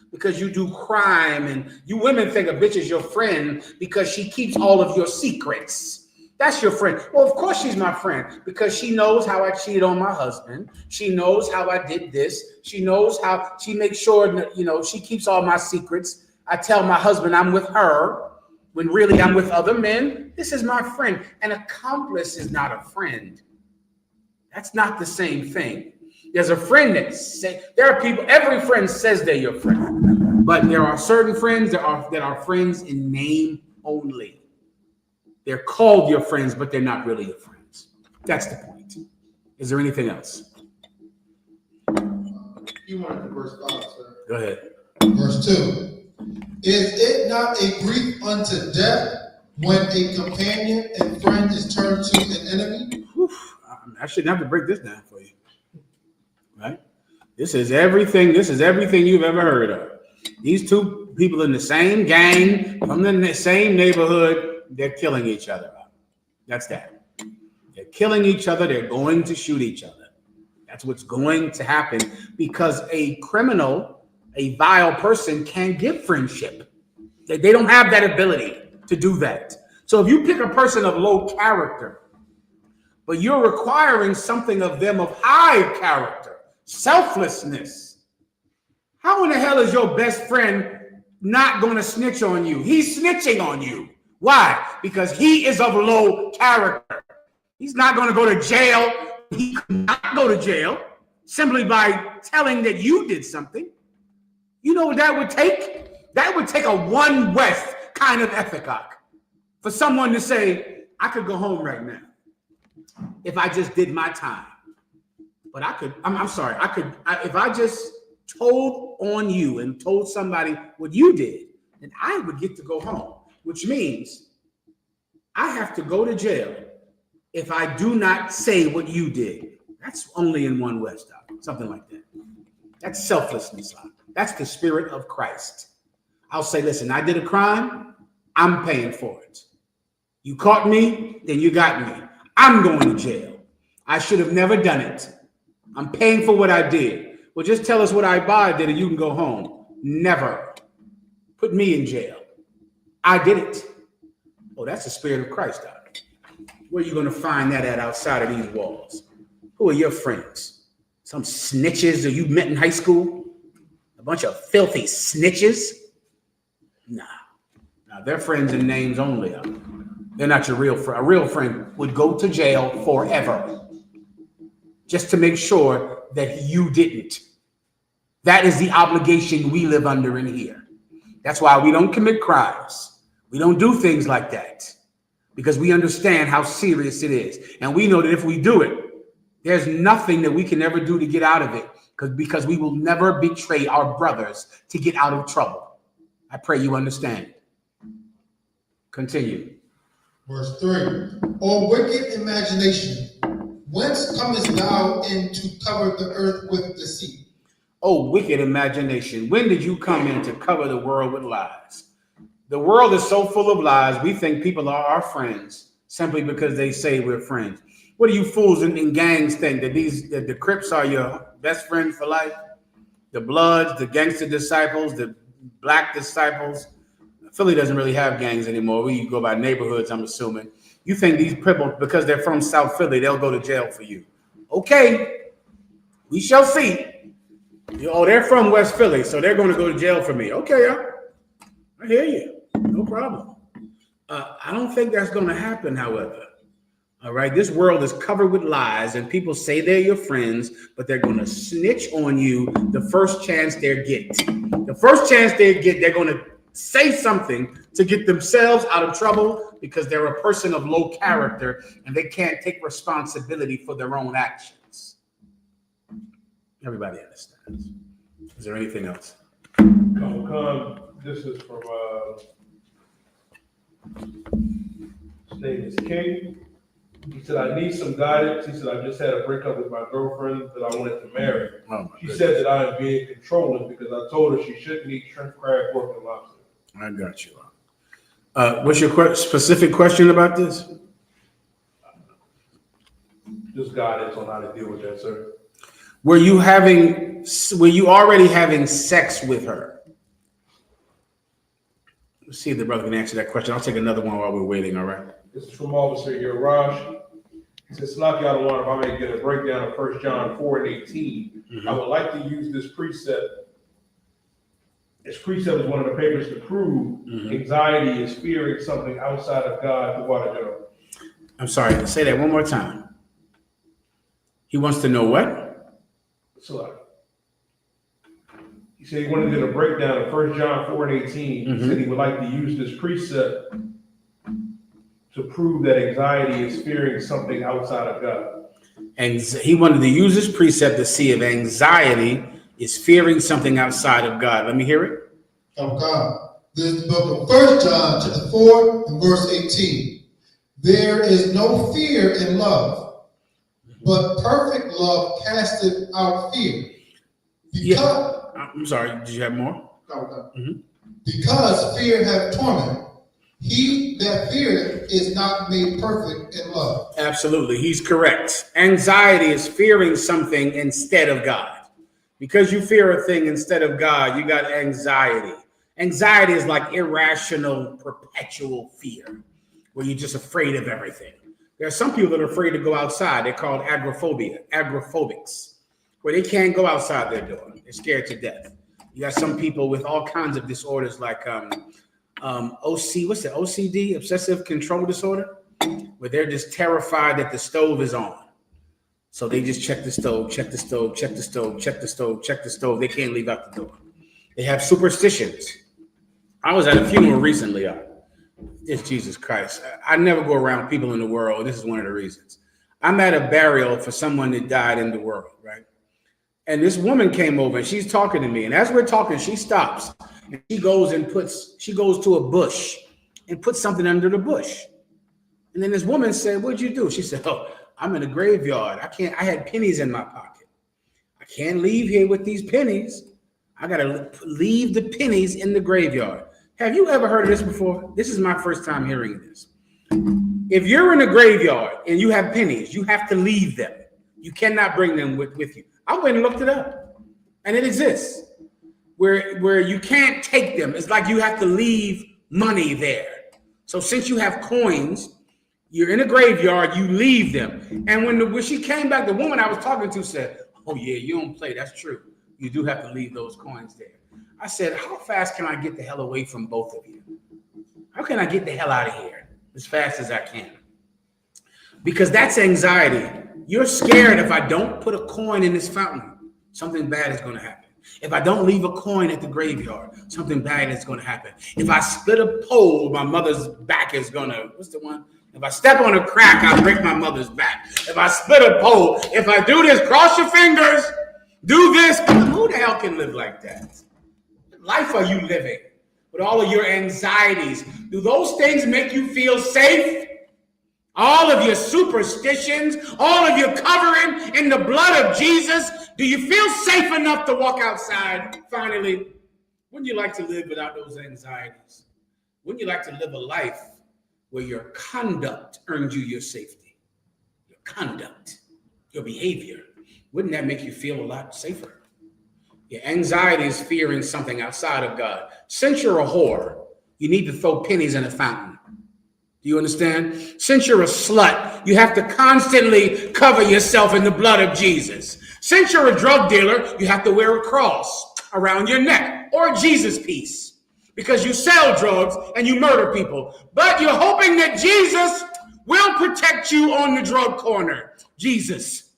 S3: Because you do crime and you women think a bitch is your friend because she keeps all of your secrets. That's your friend. Well, of course she's my friend because she knows how I cheated on my husband. She knows how I did this. She knows how she makes sure that, she keeps all my secrets. I tell my husband I'm with her when really I'm with other men. This is my friend. An accomplice is not a friend. That's not the same thing. There's a friend there are people, every friend says they're your friend, but there are certain friends that are friends in name only. They're called your friends, but they're not really your friends. That's the point. Is there anything else?
S4: You wanted to verse 5, sir.
S3: Go ahead.
S4: Verse 2. Is it not a grief unto death When a companion and friend is turned to an enemy,
S3: I shouldn't have to break this down for you, right? This is everything. This is everything you've ever heard of. These two people in the same gang, from the same neighborhood, they're killing each other. That's that. They're killing each other. They're going to shoot each other. That's what's going to happen because a criminal, a vile person, can't give friendship. They don't have that ability to do that. So if you pick a person of low character, but you're requiring something of them of high character, selflessness, how in the hell is your best friend not going to snitch on you? He's snitching on you. Why? Because he is of low character. He's not going to go to jail. He could not go to jail simply by telling that you did something. You know what that would take? That would take a One West kind of ethic for someone to say, I could go home right now if I just did my time. But I'm sorry, if I just told on you and told somebody what you did, then I would get to go home, which means I have to go to jail if I do not say what you did. That's only in One West, something like that. That's selflessness. That's the spirit of Christ. I'll say, listen, I did a crime. I'm paying for it. You caught me, then you got me. I'm going to jail. I should have never done it. I'm paying for what I did. Well, just tell us what I did and you can go home. Never. Put me in jail. I did it. Oh, that's the spirit of Christ, Doc. Where are you going to find that at outside of these walls? Who are your friends? Some snitches that you met in high school? A bunch of filthy snitches? Nah, they're friends in names only. They're not your real friend. A real friend would go to jail forever just to make sure that you didn't. That is the obligation we live under in here. That's why we don't commit crimes. We don't do things like that because we understand how serious it is. And we know that if we do it, there's nothing that we can ever do to get out of it because we will never betray our brothers to get out of trouble. I pray you understand. Continue.
S4: Verse 3. O wicked imagination, whence comest thou in to cover the earth with deceit?
S3: Oh, wicked imagination, when did you come in to cover the world with lies? The world is so full of lies, we think people are our friends simply because they say we're friends. What do you fools in gangs think? That the Crips are your best friends for life? The Bloods, the gangster disciples, the black disciples? Philly doesn't really have gangs anymore. We go by neighborhoods, I'm assuming. You think these people, because they're from South Philly, they'll go to jail for you. Okay, we shall see. Oh, they're from West Philly, so they're going to go to jail for me. Okay, I hear you. No problem. I don't think that's going to happen, however. All right, this world is covered with lies, and people say they're your friends, but they're going to snitch on you the first chance they get. The first chance they get, they're going to say something to get themselves out of trouble because they're a person of low character and they can't take responsibility for their own actions. Everybody understands. Is there anything else?
S2: This is from his name is King. He said, I need some guidance. He said, I just had a breakup with my girlfriend that I wanted to marry. She said that I am being controlling because I told her she shouldn't eat shrimp, crab, pork, and lobster.
S3: I got you. What's your specific question about this?
S2: Just guidance on how to deal with that, sir.
S3: Were you already having sex with her? Let's see if the brother can answer that question. I'll take another one while we're waiting, all right?
S2: This is from Officer Yaraj. He says, Slack y'all want if I may get a breakdown of 1 John 4:18. I would like to use this precept. This precept is one of the papers to prove anxiety is fearing something outside of God. The water general.
S3: I'm sorry, say that one more time. He wants to know what?
S2: Slack. He said he wanted to get a breakdown of 1 John 4:18. He said he would like to use this precept to prove that anxiety is fearing something outside of God.
S3: And he wanted to use this precept to see if anxiety is fearing something outside of God. Let me hear it.
S4: Of God. This is the book of 1 John, chapter 4, and verse 18. There is no fear in love, but perfect love casteth out fear. Because,
S3: I'm sorry, did you have more?
S4: Because fear hath torment. He that feareth is not made perfect in love.
S3: Absolutely, he's correct. Anxiety is fearing something instead of God. Because you fear a thing instead of God, you got anxiety. Anxiety is like irrational, perpetual fear, where you're just afraid of everything. There are some people that are afraid to go outside. They're called agoraphobics, where they can't go outside their door. They're scared to death. You got some people with all kinds of disorders like OCD, obsessive control disorder, where they're just terrified that the stove is on. So they just check the stove, check the stove, check the stove, check the stove, check the stove. They can't leave out the door. They have superstitions. I was at a funeral recently. It's Jesus Christ. I never go around people in the world. This is one of the reasons. I'm at a burial for someone that died in the world, right? And this woman came over and she's talking to me. And as we're talking, she stops and she goes to a bush and puts something under the bush. And then this woman said, "What'd you do?" She said, "Oh, I'm in a graveyard. I had pennies in my pocket. I can't leave here with these pennies. I got to leave the pennies in the graveyard." Have you ever heard of this before? This is my first time hearing this. If you're in a graveyard and you have pennies, you have to leave them. You cannot bring them with you. I went and looked it up, and it exists where you can't take them. It's like you have to leave money there. So since you have coins, you're in a graveyard, you leave them. And when she came back, the woman I was talking to said, "Oh yeah, you don't play. That's true. You do have to leave those coins there." I said, "How fast can I get the hell away from both of you? How can I get the hell out of here as fast as I can?" Because that's anxiety. You're scared if I don't put a coin in this fountain, something bad is going to happen. If I don't leave a coin at the graveyard, something bad is going to happen. If I split a pole, my mother's back is going to, what's the one? If I step on a crack, I'll break my mother's back. If I split a pole, if I do this, cross your fingers, do this. Who the hell can live like that? What life are you living with all of your anxieties? Do those things make you feel safe? All of your superstitions, all of your covering in the blood of Jesus, do you feel safe enough to walk outside finally? Wouldn't you like to live without those anxieties? Wouldn't you like to live a life where your conduct earns you your safety? Your conduct, your behavior. Wouldn't that make you feel a lot safer? Your anxiety is fearing something outside of God. Since you're a whore, you need to throw pennies in a fountain. Do you understand? Since you're a slut, you have to constantly cover yourself in the blood of Jesus. Since you're a drug dealer, you have to wear a cross around your neck or a Jesus piece because you sell drugs and you murder people. But you're hoping that Jesus will protect you on the drug corner. Jesus.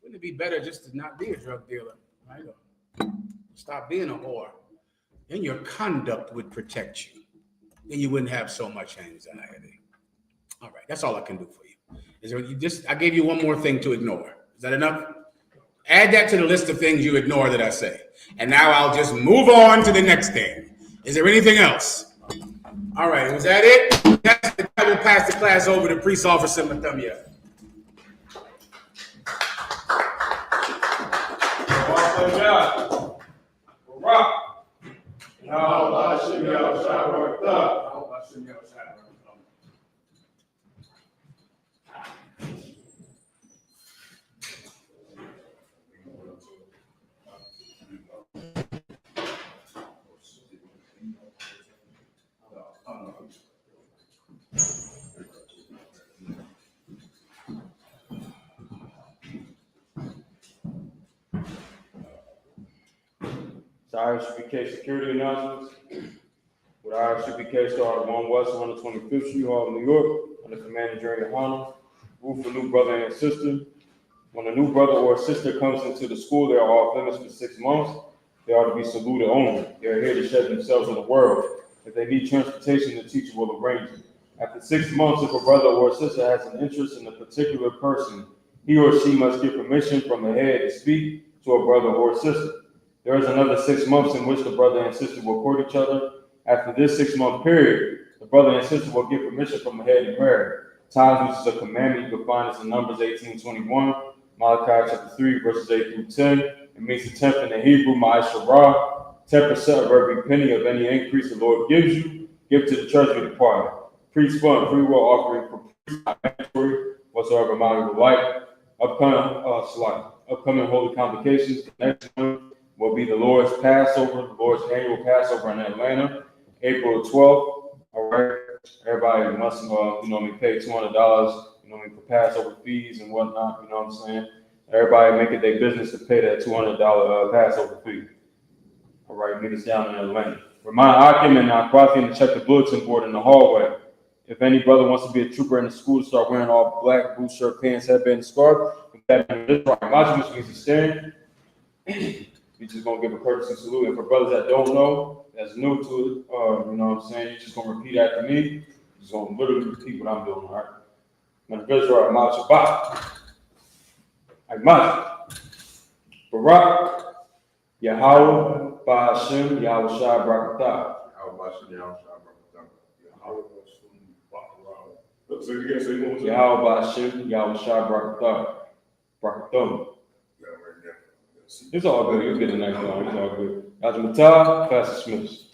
S3: Wouldn't it be better just to not be a drug dealer? Right? Stop being a whore. Then your conduct would protect you. Then you wouldn't have so much anxiety. All right, that's all I can do for you. I gave you one more thing to ignore. Is that enough? Add that to the list of things you ignore that I say. And now I'll just move on to the next thing. Is there anything else? All right, was that it? I will pass the class over to Priest Officer Mathumia.
S8: I.S.U.P.K security announcements. With I.S.U.P.K started 1 West 125th Street, Harlem, New York, under Commander Jerry YAHANNA. Rule for new brother and sister. When a new brother or sister comes into the school, they are off limits for 6 months. They are to be saluted only. They are here to shed themselves in the world. If they need transportation, the teacher will arrange it. After 6 months, if a brother or sister has an interest in a particular person, he or she must get permission from the head to speak to a brother or sister. There is another 6 months in which the brother and sister will court each other. After this 6-month period, the brother and sister will get permission from the head to marry. Times, which is a commandment, you can find this in Numbers 18:21, Malachi chapter 3, verses 8 through 10. It means the tenth in the Hebrew, Ma'asharah, 10% of every penny of any increase the Lord gives you, give to the treasury department. Priest fund, free will offering for priests, not mandatory, whatsoever amount you would like. Upcoming holy convocations. The next one will be the Lord's Passover, the Lord's annual Passover in Atlanta, April 12th. All right. Everybody must, pay $200, for Passover fees and whatnot, you know what I'm saying? Everybody make it their business to pay that $200 Passover fee. All right, meet us down in Atlanta. Remind Akim and Akwathi to check the bulletin board in the hallway. If any brother wants to be a trooper in the school to start wearing all black, boot, shirt, pants, headband, and scarf, which means he's staring, we're just going to give a courtesy salute. And for brothers that don't know, that's new to it, you know what I'm saying? You're just going to repeat after me. You're just going to literally repeat what I'm doing, all right? Now, the Israelite, Ahmad Shabbat. Ahmad. Barak. Yahweh, Ba'ashem, Yahweh Shai Barakatah. Yahweh Ba'ashem, Yahweh Shai Barakatah. Barakatum. It's all good. You'll get the next one. It's all good. Ajmatah, class dismissed.